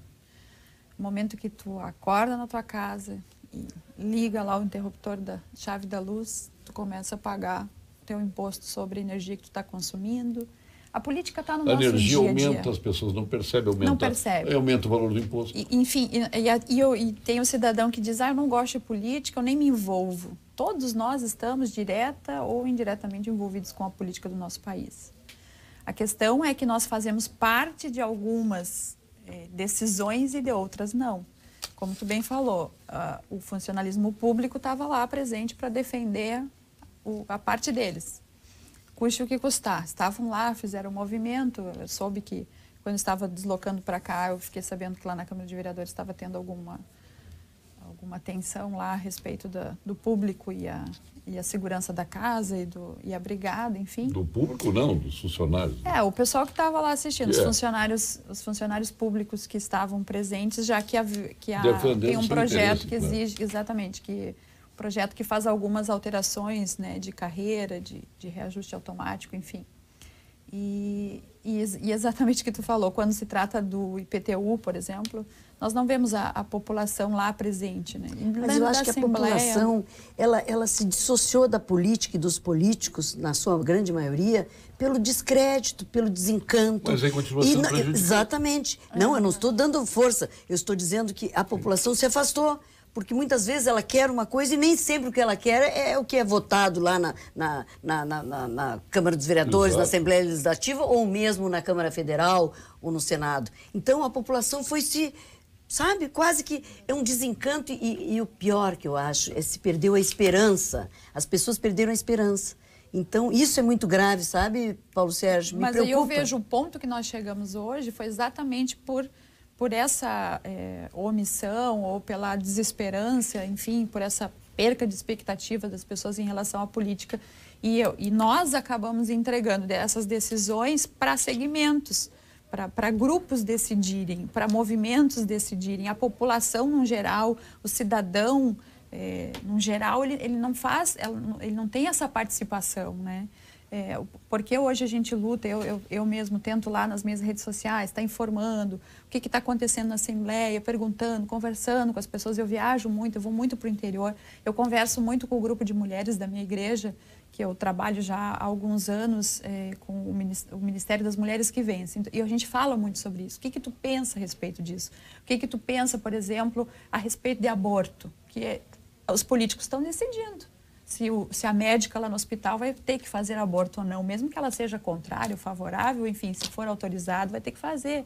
O momento que tu acorda na tua casa e liga lá o interruptor da chave da luz, tu começa a pagar teu imposto sobre a energia que tu está consumindo. A política está no nosso dia a dia. A energia aumenta, as pessoas não percebem, aumenta, não percebe. Aumenta o valor do imposto. Enfim, e tem o cidadão que diz, eu não gosto de política, eu nem me envolvo. Todos nós estamos direta ou indiretamente envolvidos com a política do nosso país. A questão é que nós fazemos parte de algumas decisões e de outras não. Como tu bem falou, o funcionalismo público estava lá presente para defender a parte deles. Custe o que custar. Estavam lá, fizeram um movimento. Eu soube que, quando estava deslocando para cá, eu fiquei sabendo que lá na Câmara de Vereadores estava tendo alguma tensão lá a respeito do público e a segurança da casa e a brigada, enfim. Do público não, dos funcionários. O pessoal que estava lá assistindo, os funcionários públicos que estavam presentes, já que tem um projeto que exige, exatamente, projeto que faz algumas alterações, né, de carreira, de reajuste automático, enfim. E exatamente o que tu falou, quando se trata do IPTU, por exemplo, nós não vemos a população lá presente, né? Mas eu acho que a população, ela se dissociou da política e dos políticos, na sua grande maioria, pelo descrédito, pelo desencanto. Mas aí continua sendo prejudicial. Exatamente. Não, eu não estou dando força, eu estou dizendo que a população se afastou. Porque muitas vezes ela quer uma coisa e nem sempre o que ela quer é o que é votado lá na Câmara dos Vereadores, Exato. Na Assembleia Legislativa, ou mesmo na Câmara Federal ou no Senado. Então a população foi sabe, quase que é um desencanto e o pior que eu acho é se perdeu a esperança. As pessoas perderam a esperança. Então isso é muito grave, sabe, Paulo Sérgio? Me preocupa. Mas eu vejo o ponto que nós chegamos hoje foi exatamente por essa omissão ou pela desesperança, enfim, por essa perca de expectativa das pessoas em relação à política. E nós acabamos entregando essas decisões para segmentos, para grupos decidirem, para movimentos decidirem. A população, no geral, o cidadão, no geral, ele não tem essa participação, né? Porque hoje a gente luta, eu mesmo tento lá nas minhas redes sociais, estar informando o que está acontecendo na Assembleia, perguntando, conversando com as pessoas. Eu viajo muito, eu vou muito para o interior, eu converso muito com o grupo de mulheres da minha igreja, que eu trabalho já há alguns anos com o Ministério das Mulheres que Vencem. E a gente fala muito sobre isso. O que tu pensa a respeito disso? O que tu pensa, por exemplo, a respeito de aborto? Que os políticos estão decidindo. Se a médica lá no hospital vai ter que fazer aborto ou não, mesmo que ela seja contrária ou favorável, enfim, se for autorizado, vai ter que fazer.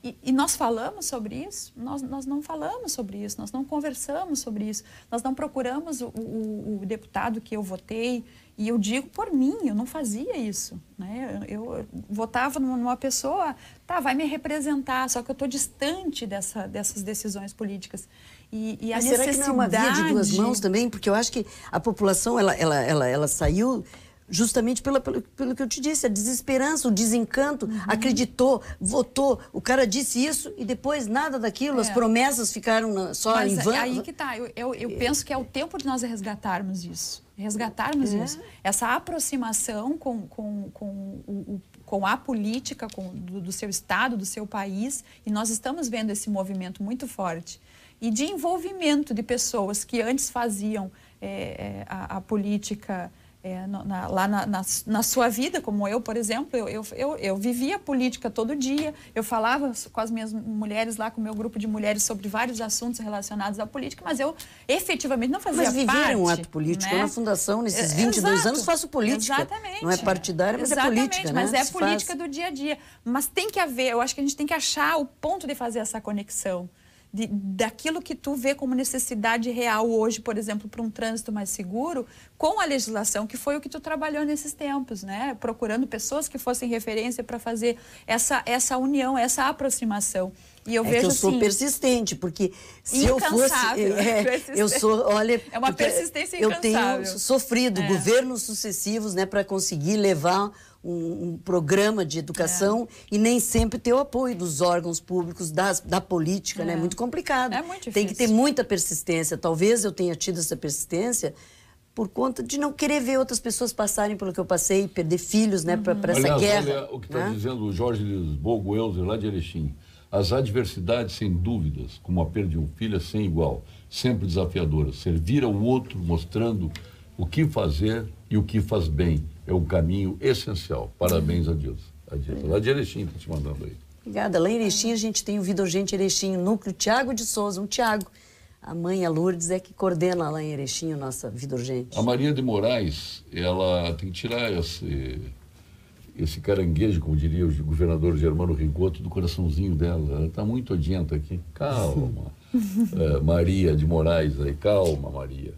E nós falamos sobre isso? Nós não falamos sobre isso, nós não conversamos sobre isso, nós não procuramos o deputado que eu votei, e eu digo por mim, eu não fazia isso, né? Eu votava numa pessoa, vai me representar, só que eu estou distante dessas decisões políticas. Mas será que não é uma via de duas mãos também? Porque eu acho que a população, ela saiu justamente pelo que eu te disse, a desesperança, o desencanto, acreditou, votou, o cara disse isso e depois nada daquilo, as promessas ficaram só em vão. Aí que tá, eu penso que é o tempo de nós resgatarmos isso. Isso. Essa aproximação com a política do seu estado, do seu país, e nós estamos vendo esse movimento muito forte. E de envolvimento de pessoas que antes faziam a política lá na sua vida, como eu, por exemplo, eu vivia a política todo dia, eu falava com as minhas mulheres lá, com o meu grupo de mulheres, sobre vários assuntos relacionados à política, mas eu efetivamente não fazia parte. Mas viver um ato político, né? Eu na Fundação, nesses 22 anos, faço política. Exatamente. Não é partidária, mas é política, né? Mas é política do dia a dia. Mas tem que haver, eu acho que a gente tem que achar o ponto de fazer essa conexão. Daquilo que tu vê como necessidade real hoje, por exemplo, para um trânsito mais seguro, com a legislação, que foi o que tu trabalhou nesses tempos, né? Procurando pessoas que fossem referência para fazer essa união, essa aproximação. E eu vejo que eu assim, sou persistente, porque se eu fosse... eu sou, olha... É uma persistência incansável. Eu tenho sofrido governos sucessivos, né, para conseguir levar um programa de educação e nem sempre ter o apoio dos órgãos públicos, da política, né? É muito complicado. É muito difícil. Tem que ter muita persistência. Talvez eu tenha tido essa persistência por conta de não querer ver outras pessoas passarem pelo que eu passei, perder filhos, né, para essa guerra. Olha o que está dizendo o Jorge Lisboa Goelzer, lá de Erechim. As adversidades, sem dúvidas, como a perda de um filho, é sem igual, sempre desafiadoras. Servir ao outro, mostrando o que fazer e o que faz bem, é um caminho essencial. Parabéns a Deus. Lá de Erechim, está te mandando aí. Obrigada. Lá em Erechim, a gente tem o Vida Urgente Erechim, o núcleo Tiago de Souza, um Tiago. A mãe, a Lourdes, é que coordena lá em Erechim a nossa Vida Urgente. A Maria de Moraes, ela tem que tirar esse caranguejo, como diria o governador Germano Rigoto, do coraçãozinho dela. Ela está muito odienta aqui. Calma. Maria de Moraes aí, calma, Maria.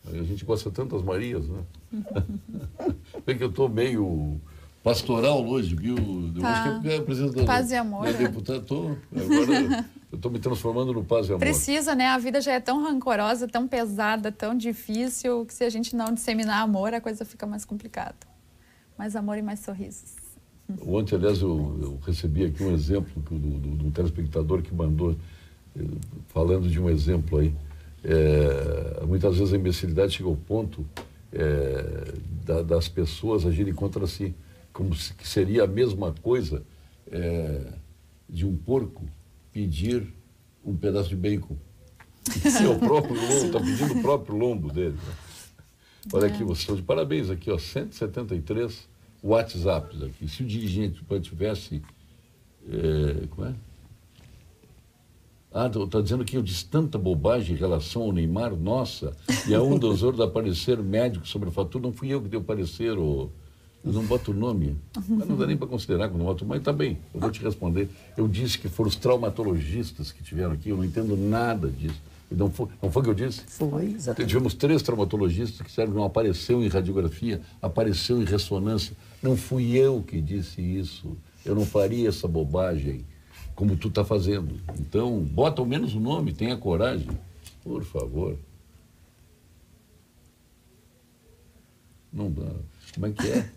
A gente gosta tanto das Marias, né? Bem que eu estou meio pastoral hoje, viu? Eu acho que é apresentador. Paz e amor. Agora eu estou me transformando no paz e amor. Precisa, né? A vida já é tão rancorosa, tão pesada, tão difícil, que se a gente não disseminar amor, a coisa fica mais complicada. Mais amor e mais sorrisos. Ontem, aliás, eu recebi aqui um exemplo do telespectador que mandou, falando de um exemplo aí. Muitas vezes a imbecilidade chega ao ponto das pessoas agirem contra si, como se seria a mesma coisa de um porco pedir um pedaço de bacon. Se é o próprio lombo, está pedindo o próprio lombo dele. Olha aqui, vocês estão de parabéns aqui, ó, 173 WhatsApps aqui. Se o dirigente tivesse... como é? Está dizendo que eu disse tanta bobagem em relação ao Neymar, nossa, e a um dos outros aparecer médico sobre a fatura, não fui eu que dei o parecer, eu não boto o nome, mas não dá nem para considerar que não boto, mas está bem, eu vou te responder. Eu disse que foram os traumatologistas que tiveram aqui, eu não entendo nada disso. Não foi o que eu disse? Foi, exatamente. Tivemos 3 traumatologistas que disseram que não apareceu em radiografia, apareceu em ressonância. Não fui eu que disse isso, eu não faria essa bobagem como tu está fazendo. Então, bota ao menos o nome, tenha coragem. Por favor. Não dá. Como é que é?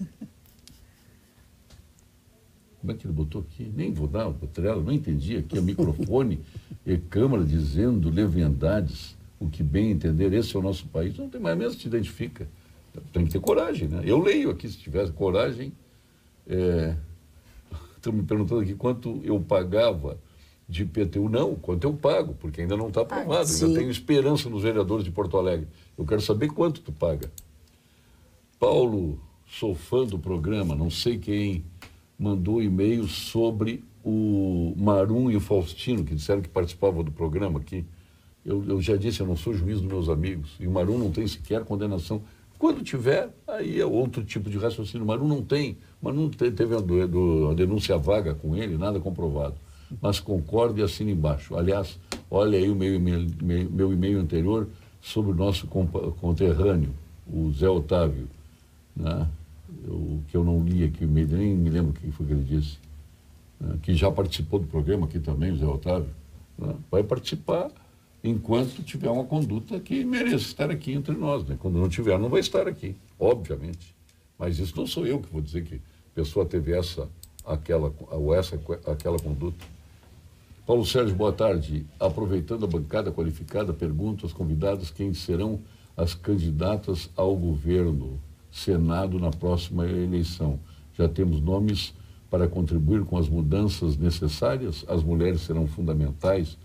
Como é que ele botou aqui? Nem vou dar o trela, não entendi aqui. O microfone e câmera dizendo leviandades, o que bem entender, esse é o nosso país. Não tem mais mesmo, te identifica. Tem que ter coragem, né? Eu leio aqui, se tivesse coragem. Estão me perguntando aqui quanto eu pagava de IPTU. Não, quanto eu pago, porque ainda não está aprovado. Ainda tenho esperança nos vereadores de Porto Alegre. Eu quero saber quanto tu paga. Paulo, sou fã do programa, não sei quem mandou e-mail sobre o Marum e o Faustino, que disseram que participavam do programa aqui. Eu já disse, eu não sou juiz dos meus amigos, e o Marum não tem sequer condenação. Quando tiver, aí é outro tipo de raciocínio. O Marum não tem. O Marum teve uma denúncia vaga com ele, nada comprovado. Mas concordo e assina embaixo. Aliás, olha aí o meu e-mail anterior sobre o nosso conterrâneo, o Zé Otávio, né? Que eu não li aqui o e-mail, nem me lembro o que foi que ele disse, né? Que já participou do programa aqui também, o Zé Otávio, né? Vai participar enquanto tiver uma conduta que mereça estar aqui entre nós, né? Quando não tiver, não vai estar aqui, obviamente. Mas isso não sou eu que vou dizer que a pessoa teve aquela conduta. Paulo Sérgio, boa tarde. Aproveitando a bancada qualificada, pergunto aos convidados quem serão as candidatas ao governo, Senado, na próxima eleição. Já temos nomes para contribuir com as mudanças necessárias? As mulheres serão fundamentais,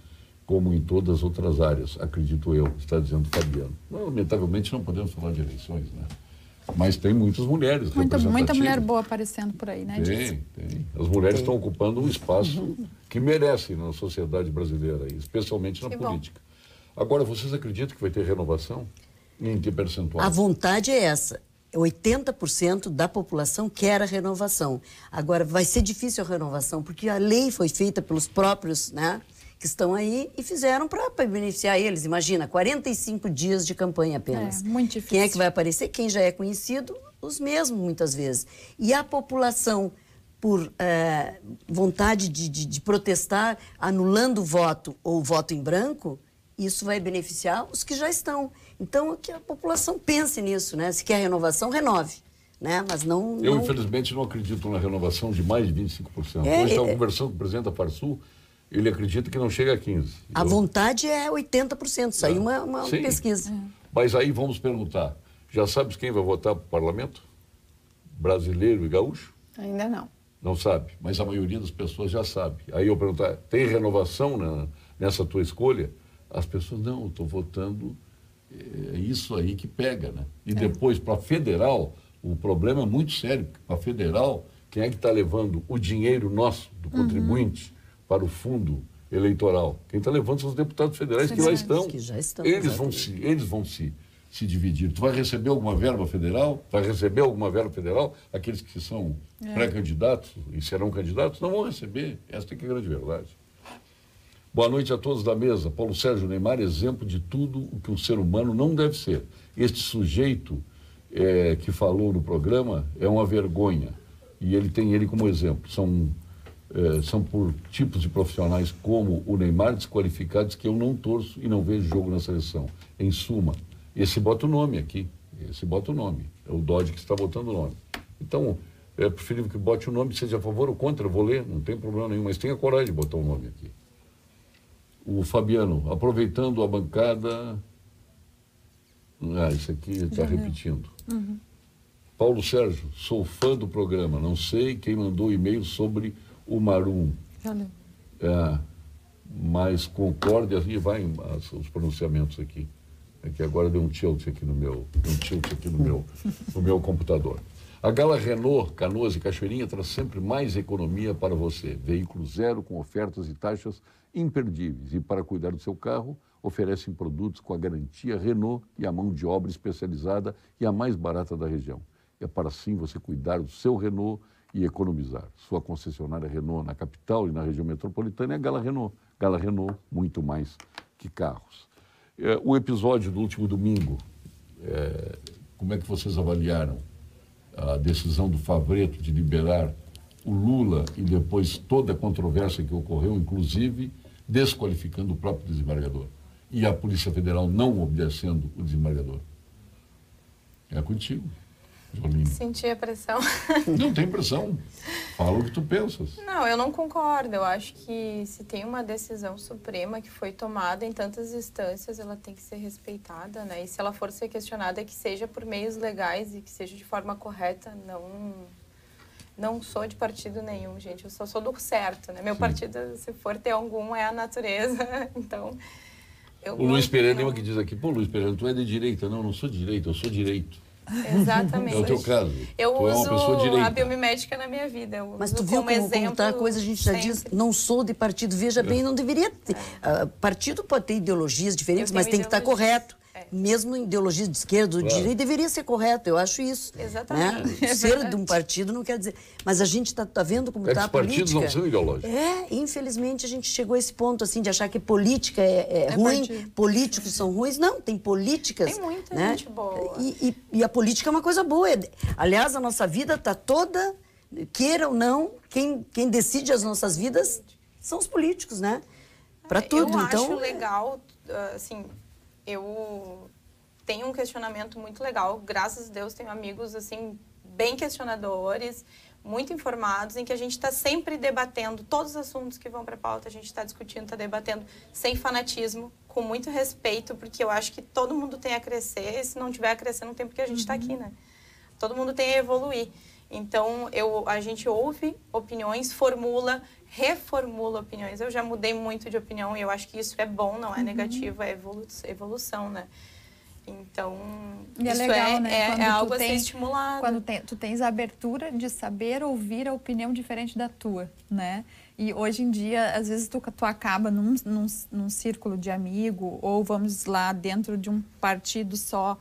como em todas as outras áreas, acredito eu, está dizendo Fabiano. Lamentavelmente não podemos falar de eleições, né? Mas tem muitas mulheres representativas. Muita mulher boa aparecendo por aí, né? Tem. As mulheres estão ocupando um espaço que merecem na sociedade brasileira, especialmente na política. Agora, vocês acreditam que vai ter renovação? Em que percentual? A vontade é essa. 80% da população quer a renovação. Agora, vai ser difícil a renovação, porque a lei foi feita pelos próprios, né, que estão aí e fizeram para beneficiar eles. Imagina, 45 dias de campanha apenas. Muito difícil. Quem é que vai aparecer? Quem já é conhecido, os mesmos, muitas vezes. E a população, por vontade de protestar, anulando o voto ou voto em branco, isso vai beneficiar os que já estão. Então, que a população pense nisso, né? Se quer renovação, renove. Né? Mas não... Eu, infelizmente, não acredito na renovação de mais de 25%. Hoje estava conversando com o presidente da Farsul, ele acredita que não chega a 15%. A vontade é 80%, saiu uma pesquisa. Mas aí vamos perguntar, já sabes quem vai votar para o parlamento? Brasileiro e gaúcho? Ainda não. Não sabe, mas a maioria das pessoas já sabe. Aí eu perguntar, tem renovação nessa tua escolha? As pessoas, não, estou votando, é isso aí que pega, né? E depois, para federal, o problema é muito sério, porque para federal, quem é que está levando o dinheiro nosso, do contribuinte, para o fundo eleitoral? Quem está levando são os deputados federais que lá estão. Que já estão. Eles vão se dividir. Tu vai receber alguma verba federal? Vai receber alguma verba federal? Aqueles que são pré-candidatos e serão candidatos não vão receber. Essa é que é a grande verdade. Boa noite a todos da mesa. Paulo Sérgio Neymar, exemplo de tudo o que um ser humano não deve ser. Este sujeito que falou no programa é uma vergonha. E ele tem ele como exemplo. São por tipos de profissionais como o Neymar, desqualificados, que eu não torço e não vejo jogo na seleção. Em suma, esse bota o nome aqui. Esse bota o nome. É o Dodge que está botando o nome. Então, é preferível que bote o nome, seja a favor ou contra. Eu vou ler, não tem problema nenhum, mas tenha coragem de botar o nome aqui. O Fabiano, aproveitando a bancada... isso aqui está repetindo. Paulo Sérgio, sou fã do programa. Não sei quem mandou o e-mail sobre o Marum. Valeu. Mas concorde, e vai os pronunciamentos aqui. É que agora deu um tilt aqui no meu computador. A Gala Renault, Canoas e Cachoeirinha traz sempre mais economia para você. Veículo zero com ofertas e taxas imperdíveis. E para cuidar do seu carro, oferecem produtos com a garantia Renault e a mão de obra especializada e a mais barata da região. É para assim você cuidar do seu Renault e economizar. Sua concessionária Renault na capital e na região metropolitana é a Gala Renault. Gala Renault, muito mais que carros. O episódio do último domingo, como é que vocês avaliaram a decisão do Favreto de liberar o Lula e depois toda a controvérsia que ocorreu, inclusive desqualificando o próprio desembargador e a Polícia Federal não obedecendo o desembargador? É contigo, Joline. Senti a pressão. Não tem pressão. Fala o que tu pensas. Não, eu não concordo. Eu acho que se tem uma decisão suprema que foi tomada em tantas instâncias, ela tem que ser respeitada, né? E se ela for ser questionada, que seja por meios legais e que seja de forma correta. Não sou de partido nenhum, gente. Eu só sou do certo, né? Meu partido, se for ter algum, é a natureza. Então, o Luiz Pereira que diz aqui, pô, Luiz Pereira, tu é de direita? Não, não sou de direita, eu sou direito. Exatamente. É o teu caso. Eu tu uso é uma pessoa direita. a biomimética na minha vida. Mas tu viu como tá a coisa, a gente já diz, não sou de partido. Veja bem, não deveria ter. Partido pode ter ideologias diferentes, mas tem que estar correto. Mesmo em ideologias de esquerda ou de direita, deveria ser correto, eu acho isso. Exatamente. Né? Ser de um partido não quer dizer... Mas a gente está vendo como está a política. Os partidos não são ideológicos. Infelizmente a gente chegou a esse ponto assim, de achar que política é ruim, políticos são ruins. Não, tem políticas... Tem muita gente boa. E a política é uma coisa boa. Aliás, a nossa vida está toda, queira ou não, quem decide as nossas vidas são os políticos, né? Para tudo. Eu então, acho legal, assim... Eu tenho um questionamento muito legal. Graças a Deus, tenho amigos, assim, bem questionadores, muito informados, em que a gente está sempre debatendo todos os assuntos que vão para a pauta, a gente está discutindo, está debatendo sem fanatismo, com muito respeito, porque eu acho que todo mundo tem a crescer, e se não tiver a crescer, não tem porque a gente está aqui, né? Todo mundo tem a evoluir. Então, a gente ouve opiniões, reformula opiniões. Eu já mudei muito de opinião e eu acho que isso é bom, não é negativo, é evolução, né? Então, e é isso legal, né? é algo a ser estimulado. Quando tu tens a abertura de saber ouvir a opinião diferente da tua, né? E hoje em dia, às vezes, tu acaba num círculo de amigo, ou vamos lá dentro de um partido só,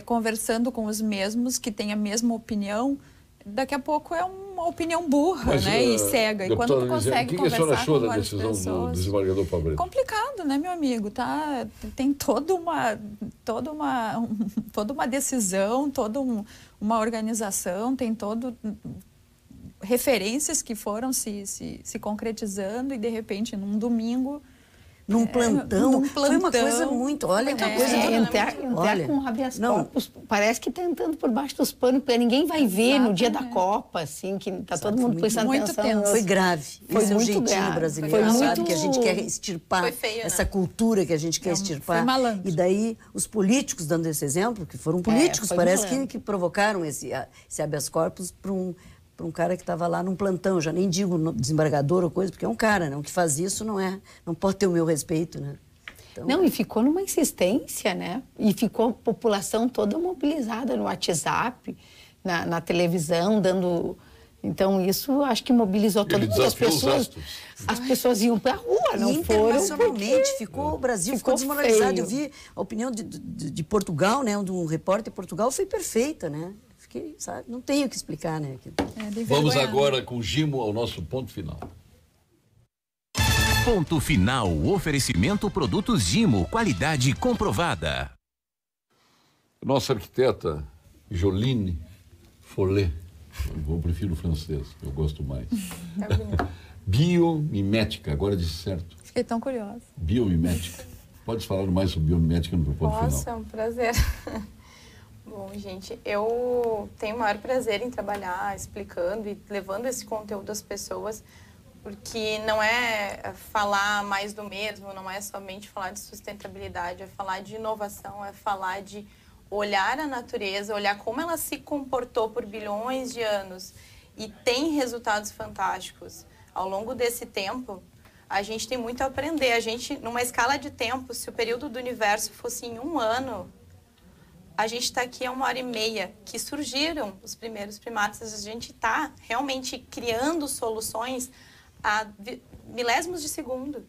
conversando com os mesmos que têm a mesma opinião. Daqui a pouco é uma opinião burra, né? E cega. E quando tu consegue conversar com várias pessoas... O que a senhora achou da decisão do desembargador Pavreto? Complicado, né, meu amigo? Tá, tem toda uma decisão, toda uma organização, tem referências que foram se concretizando e, de repente, num domingo... Num plantão. Foi uma coisa muito... Olha, uma coisa... Entrar com habeas corpus, parece que tá entrando por baixo dos panos, porque ninguém vai ver no dia da Copa, assim, que tá todo mundo prestando atenção. Foi grave. Foi Esse é o muito jeitinho grave. brasileiro, sabe? Que a gente quer extirpar feio, essa cultura que a gente quer extirpar. Foi malandro. E daí, os políticos, dando esse exemplo, que foram políticos, parece que provocaram esse habeas corpus para um cara que estava lá num plantão, já nem digo desembargador ou coisa, porque é um cara, né? O que faz isso não pode ter o meu respeito, né? Então... Não, e ficou numa insistência, né? E ficou a população toda mobilizada no WhatsApp, na televisão, dando... Então, isso acho que mobilizou todo mundo. As pessoas iam para a rua, não foram. Internacionalmente, o Brasil ficou desmoralizado. Eu vi a opinião de Portugal, né? Um repórter de Portugal foi perfeita, né? Sabe? Não tenho o que explicar, né? Vamos agora com o Gimo ao nosso ponto final. Ponto final. Oferecimento produtos Gimo, qualidade comprovada. Nossa arquiteta Joline Follet, eu prefiro o francês, eu gosto mais. Biomimética, agora disse certo. Fiquei tão curiosa. Biomimética. Pode falar mais sobre biomimética no ponto final? Nossa, é um prazer. Bom, gente, eu tenho o maior prazer em trabalhar explicando e levando esse conteúdo às pessoas, porque não é falar mais do mesmo, não é somente falar de sustentabilidade, é falar de inovação, é falar de olhar a natureza, olhar como ela se comportou por bilhões de anos e tem resultados fantásticos. Ao longo desse tempo, a gente tem muito a aprender. A gente, numa escala de tempo, se o período do universo fosse em 1 ano... A gente está aqui há 1h30, que surgiram os primeiros primatas. A gente está realmente criando soluções a milésimos de segundo.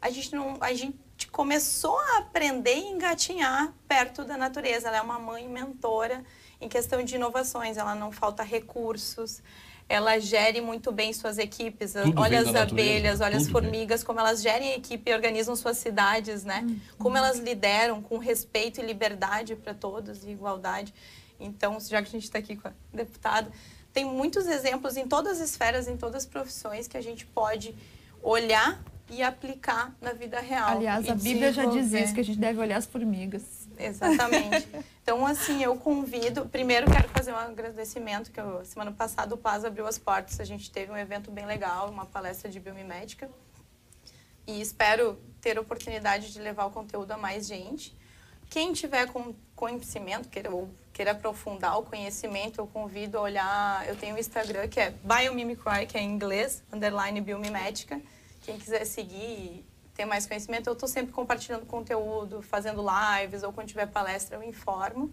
A gente começou a aprender e engatinhar perto da natureza. Ela é uma mãe mentora em questão de inovações. Ela não falta recursos. Ela gere muito bem suas equipes. Olha as abelhas, olha as formigas, como elas gerem equipe e organizam suas cidades, né? Como elas lideram com respeito e liberdade para todos e igualdade. Então, já que a gente está aqui com a deputada, tem muitos exemplos em todas as esferas, em todas as profissões que a gente pode olhar e aplicar na vida real. Aliás, a Bíblia já diz isso, que a gente deve olhar as formigas. Exatamente. Então, assim, eu convido... Primeiro, quero fazer um agradecimento, que semana passada o PAS abriu as portas. A gente teve um evento bem legal, uma palestra de biomimética. E espero ter a oportunidade de levar o conteúdo a mais gente. Quem tiver com conhecimento, queira aprofundar o conhecimento, eu convido a olhar... Eu tenho um Instagram, que é Biomimicry, que é em inglês, _biomimética. Quem quiser seguir e ter mais conhecimento, eu estou sempre compartilhando conteúdo, fazendo lives, ou quando tiver palestra eu informo.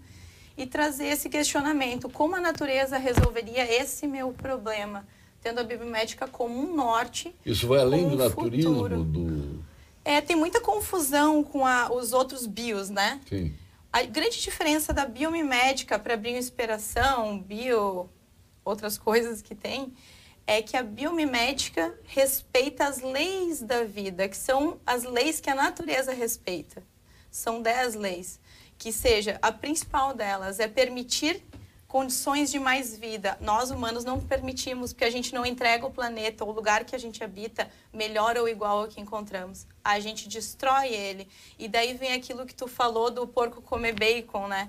E trazer esse questionamento, como a natureza resolveria esse meu problema, tendo a biomimética como um norte. Isso vai além do naturismo, futuro. Tem muita confusão com os outros bios, né? Sim. A grande diferença da biomimética para bioinspiração, outras coisas que tem, é que a biomimética respeita as leis da vida, que são as leis que a natureza respeita. São 10 leis. Que seja, a principal delas é permitir condições de mais vida. Nós, humanos, não permitimos, porque a gente não entrega o planeta, o lugar que a gente habita, melhor ou igual ao que encontramos. A gente destrói ele. E daí vem aquilo que tu falou do porco comer bacon, né?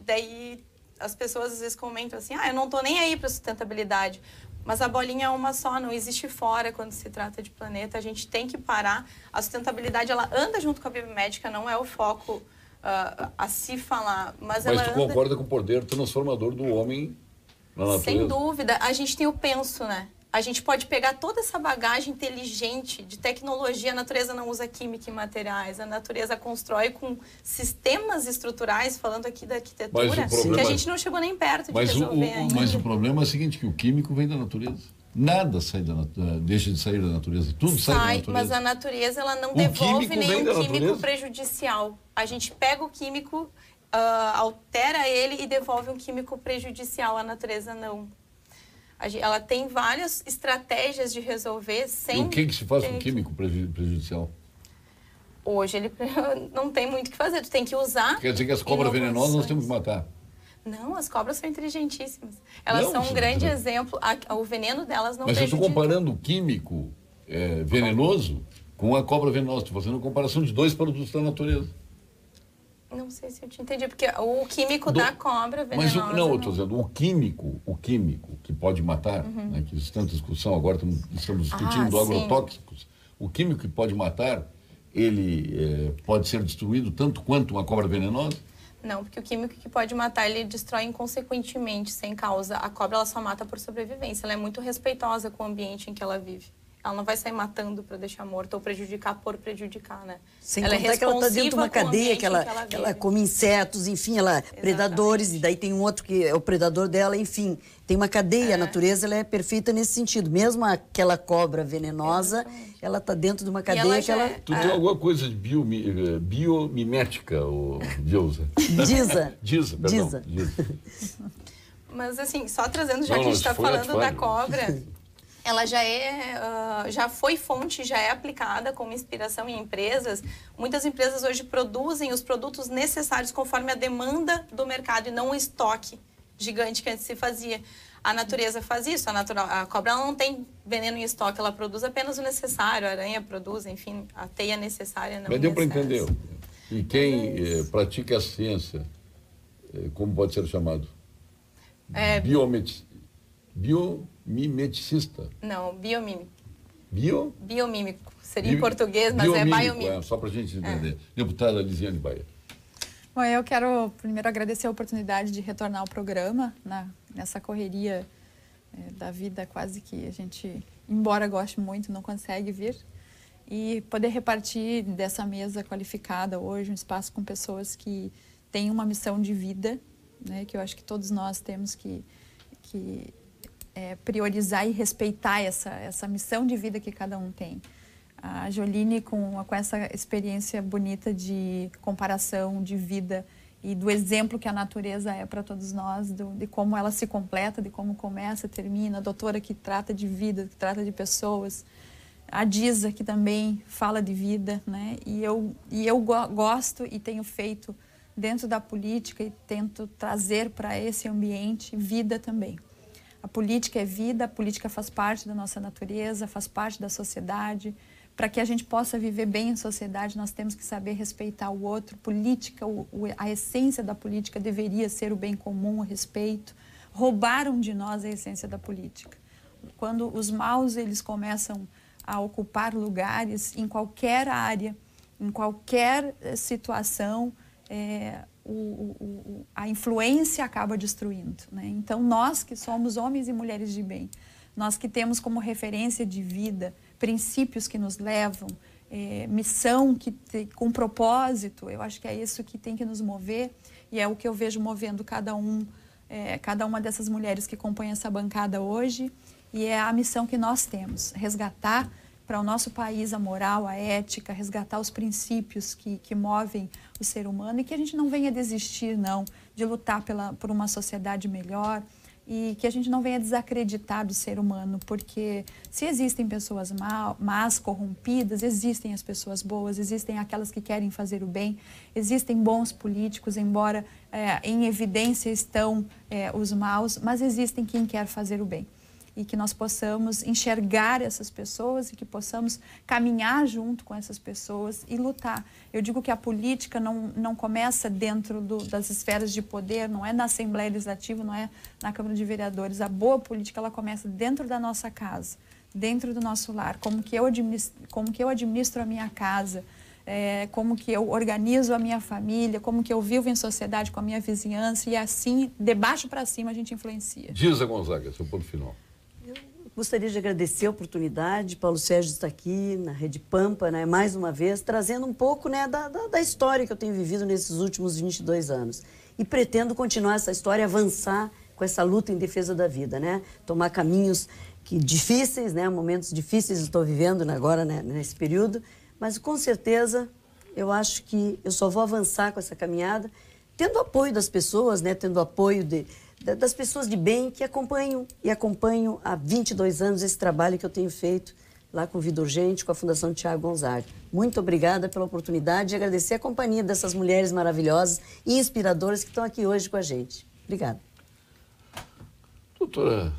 Daí as pessoas às vezes comentam assim, eu não tô nem aí para sustentabilidade. Mas a bolinha é uma só, não existe fora quando se trata de planeta. A gente tem que parar. A sustentabilidade, ela anda junto com a biomédica, não é o foco a se falar. Mas ela tu concorda com o poder transformador do homem na natureza? Sem dúvida. A gente tem o penso, né? A gente pode pegar toda essa bagagem inteligente de tecnologia. A natureza não usa química e materiais. A natureza constrói com sistemas estruturais, falando aqui da arquitetura, que a gente não chegou nem perto de resolver ainda. Mas o problema é o seguinte, que o químico vem da natureza. Nada deixa de sair da natureza. Tudo sai da natureza. Mas a natureza ela não devolve nenhum químico prejudicial. A gente pega o químico, altera ele e devolve um químico prejudicial. A natureza não. Ela tem várias estratégias de resolver sem... E o que se faz com químico prejudicial? Hoje ele não tem muito o que fazer, tu tem que usar... Quer dizer que as cobras venenosas nós temos que matar? Não, as cobras são inteligentíssimas. Elas são um grande exemplo. O veneno delas não prejudica. Mas eu estou comparando o químico venenoso com a cobra venenosa. Estou fazendo uma comparação de dois produtos da natureza. Não sei se eu te entendi, porque o químico da cobra venenosa... Mas eu estou dizendo, o químico que pode matar, né, que existe tanta discussão, agora estamos discutindo agrotóxicos, o químico que pode matar, ele pode ser destruído tanto quanto uma cobra venenosa? Não, porque o químico que pode matar, ele destrói inconsequentemente, sem causa. A cobra, ela só mata por sobrevivência. Ela é muito respeitosa com o ambiente em que ela vive. Ela não vai sair matando para deixar morto ou prejudicar por prejudicar, né? Sem contar que ela está dentro de uma cadeia, que ela come insetos, enfim, predadores, e daí tem um outro que é o predador dela, enfim. Tem uma cadeia, a natureza ela é perfeita nesse sentido. Mesmo aquela cobra venenosa, ela está dentro de uma cadeia que ela... Tu tem alguma coisa de biomimética, Deusa? Diza. Diza. Mas assim, só trazendo, já que a gente está falando da cobra... Ela já foi fonte, já é aplicada como inspiração em empresas. Muitas empresas hoje produzem os produtos necessários conforme a demanda do mercado e não o estoque gigante que antes se fazia. A natureza faz isso, a cobra ela não tem veneno em estoque, ela produz apenas o necessário, a aranha produz, enfim, a teia necessária não. Mas deu para entender. E quem pratica a ciência, como pode ser chamado? Biomimeticista. Não, biomímico. Biomímico. Seria em português, mas é biomímico. Só para a gente entender. Deputada Lisiane Baia. Bom, eu quero primeiro agradecer a oportunidade de retornar ao programa, nessa correria da vida quase que a gente, embora goste muito, não consegue vir. E poder repartir dessa mesa qualificada hoje, um espaço com pessoas que têm uma missão de vida, né, que eu acho que todos nós temos que priorizar e respeitar essa missão de vida que cada um tem. A Joline, com essa experiência bonita de comparação de vida e do exemplo que a natureza é para todos nós, de como ela se completa, de como começa, termina, a doutora que trata de vida, que trata de pessoas, a Diza, que também fala de vida, né? E eu gosto e tenho feito dentro da política e tento trazer para esse ambiente vida também. A política é vida, a política faz parte da nossa natureza, faz parte da sociedade. Para que a gente possa viver bem em sociedade, nós temos que saber respeitar o outro. Política, a essência da política deveria ser o bem comum, o respeito. Roubaram de nós a essência da política. Quando os maus eles começam a ocupar lugares em qualquer área, em qualquer situação, a influência acaba destruindo, né? Então, nós que somos homens e mulheres de bem, nós que temos como referência de vida princípios que nos levam, missão com propósito, eu acho que é isso que tem que nos mover e é o que eu vejo movendo cada uma dessas mulheres que compõem essa bancada hoje e é a missão que nós temos, resgatar para o nosso país a moral, a ética, resgatar os princípios que movem o ser humano e que a gente não venha desistir, não, de lutar por uma sociedade melhor e que a gente não venha desacreditar do ser humano, porque se existem pessoas más, corrompidas, existem as pessoas boas, existem aquelas que querem fazer o bem, existem bons políticos, embora em evidência estão os maus, mas existem quem quer fazer o bem. e que nós possamos enxergar essas pessoas e que possamos caminhar junto com essas pessoas e lutar. Eu digo que a política não começa dentro das esferas de poder, não é na Assembleia Legislativa, não é na Câmara de Vereadores. A boa política, ela começa dentro da nossa casa, dentro do nosso lar, como que eu administro a minha casa, como que eu organizo a minha família, como que eu vivo em sociedade com a minha vizinhança, e assim, de baixo para cima, a gente influencia. Gilza Gonzaga, seu ponto final. Eu gostaria de agradecer a oportunidade. Paulo Sérgio está aqui na Rede Pampa, né, mais uma vez, trazendo um pouco, né, da história que eu tenho vivido nesses últimos 22 anos. E pretendo continuar essa história, avançar com essa luta em defesa da vida, né? Tomar caminhos difíceis, né? Momentos difíceis estou vivendo agora, né, nesse período, mas com certeza eu acho que eu só vou avançar com essa caminhada, tendo apoio das pessoas, né? Tendo apoio das pessoas de bem que acompanham há 22 anos esse trabalho que eu tenho feito lá com Vida Urgente, com a Fundação Tiago Gonzaga. Muito obrigada pela oportunidade e agradecer a companhia dessas mulheres maravilhosas e inspiradoras que estão aqui hoje com a gente. Obrigada. Doutora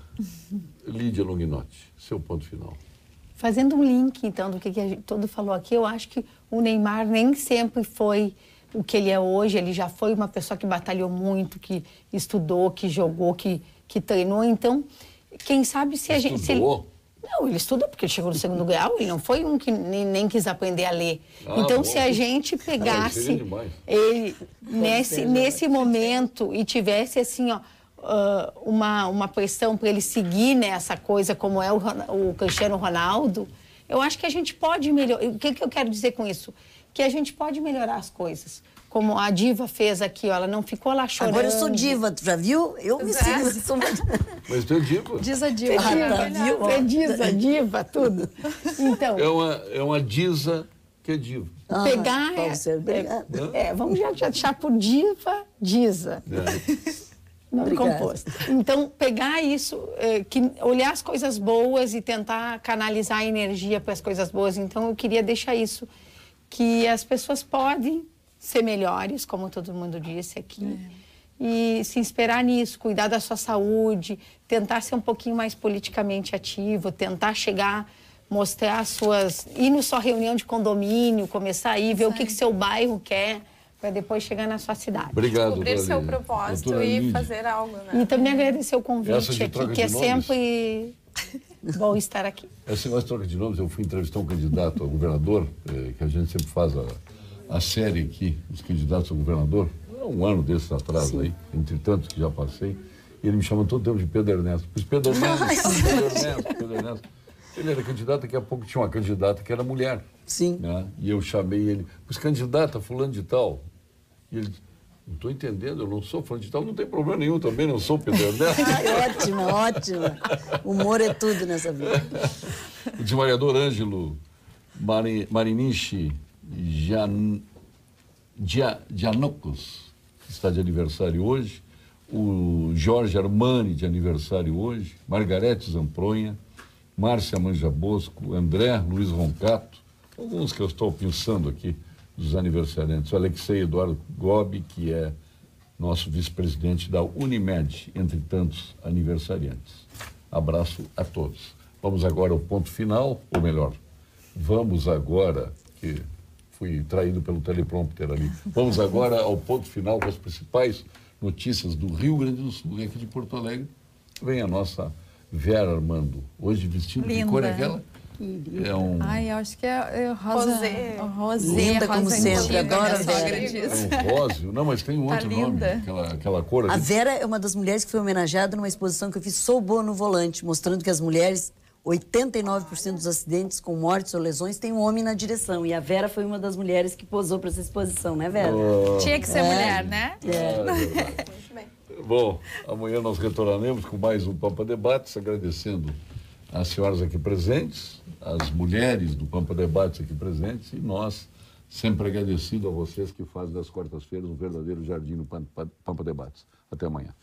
Lídia Longinotti, seu ponto final. Fazendo um link, então, do que a gente todo falou aqui, eu acho que o Neymar nem sempre foi o que ele é hoje. Ele já foi uma pessoa que batalhou muito, que estudou, que jogou, que treinou. Então, quem sabe se a gente... Estudou? Não, ele estudou porque ele chegou no segundo grau, ele não foi um que nem quis aprender a ler. Então, bom, se a gente pegasse ele nesse momento e tivesse assim, ó, uma pressão para ele seguir nessa coisa como é o Cristiano Ronaldo, eu acho que a gente pode melhorar. O que eu quero dizer com isso? Que a gente pode melhorar as coisas. Como a diva fez aqui, ó, ela não ficou lá chorando. Agora eu sou diva, tu já viu? Eu me sinto. Mas tu é diva. Diz a diva. Você diz a diva, tudo. Então, é uma diza que é diva. Pegar... vamos já deixar por diva, diza. Nome composto. Então, pegar isso, olhar as coisas boas e tentar canalizar a energia para as coisas boas. Então, eu queria deixar isso, que as pessoas podem ser melhores, como todo mundo disse aqui, e se inspirar nisso, cuidar da sua saúde, tentar ser um pouquinho mais politicamente ativo, tentar chegar, mostrar as suas... ir na sua reunião de condomínio, começar a ir, ver o que seu bairro quer, para depois chegar na sua cidade. Obrigado, descobrir seu propósito e fazer algo, né? E também agradecer o convite aqui, que é sempre bom estar aqui. Esse negócio de troca de nomes, eu fui entrevistar um candidato a governador, que a gente sempre faz a série aqui, os candidatos a governador, um ano desses atrás. Sim. Aí, entre tantos que já passei, e ele me chama todo tempo de Pedro Ernesto. Pois Pedro Ernesto. Ele era candidato, daqui a pouco tinha uma candidata que era mulher. Sim. Né? E eu chamei ele, pois candidata fulano de tal. E ele disse, não estou entendendo, eu não sou fulano de tal, não tem problema nenhum, também não sou Pedro Ernesto. Ótima. Humor é tudo nessa vida. O desembargador Ângelo Marinichi Giannocos, que está de aniversário hoje, o Jorge Armani, de aniversário hoje, Margarete Zampronha, Márcia Manja Bosco, André Luiz Roncato, alguns que eu estou pensando aqui dos aniversariantes, o Alexei Eduardo Gobi, que é nosso vice-presidente da Unimed, entre tantos aniversariantes. Abraço a todos. Vamos agora ao ponto final, ou melhor, vamos agora, que fui traído pelo teleprompter ali, vamos agora ao ponto final com as principais notícias do Rio Grande do Sul, e aqui de Porto Alegre vem a nossa Vera Armando, hoje vestido de cor é aquela? É um... Ai, eu acho que é rosé. Linda como sempre, adoro a Vera. É um róseo, não, mas tem um outro nome, aquela cor. A Vera é uma das mulheres que foi homenageada numa exposição que eu fiz, Sou Boa no Volante, mostrando que as mulheres, 89% dos acidentes com mortes ou lesões tem um homem na direção. E a Vera foi uma das mulheres que posou para essa exposição, né, Vera? Tinha que ser mulher, né? Muito bem. Bom, amanhã nós retornaremos com mais um Pampa Debates, agradecendo as senhoras aqui presentes, as mulheres do Pampa Debates aqui presentes, e nós sempre agradecidos a vocês que fazem das quartas-feiras um verdadeiro jardim no Pampa Debates. Até amanhã.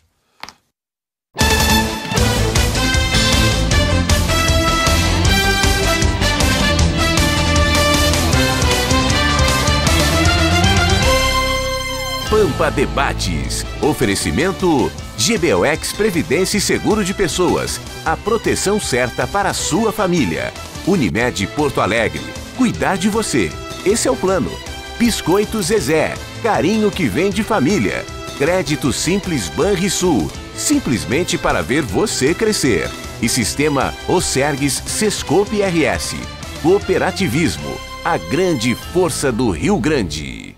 Pampa Pampa Debates. Oferecimento GBOX Previdência e Seguro de Pessoas. A proteção certa para a sua família. Unimed Porto Alegre. Cuidar de você. Esse é o plano. Biscoito Zezé. Carinho que vem de família. Crédito Simples Banrisul. Simplesmente para ver você crescer. E Sistema Osergues Sescope RS. Cooperativismo. A grande força do Rio Grande.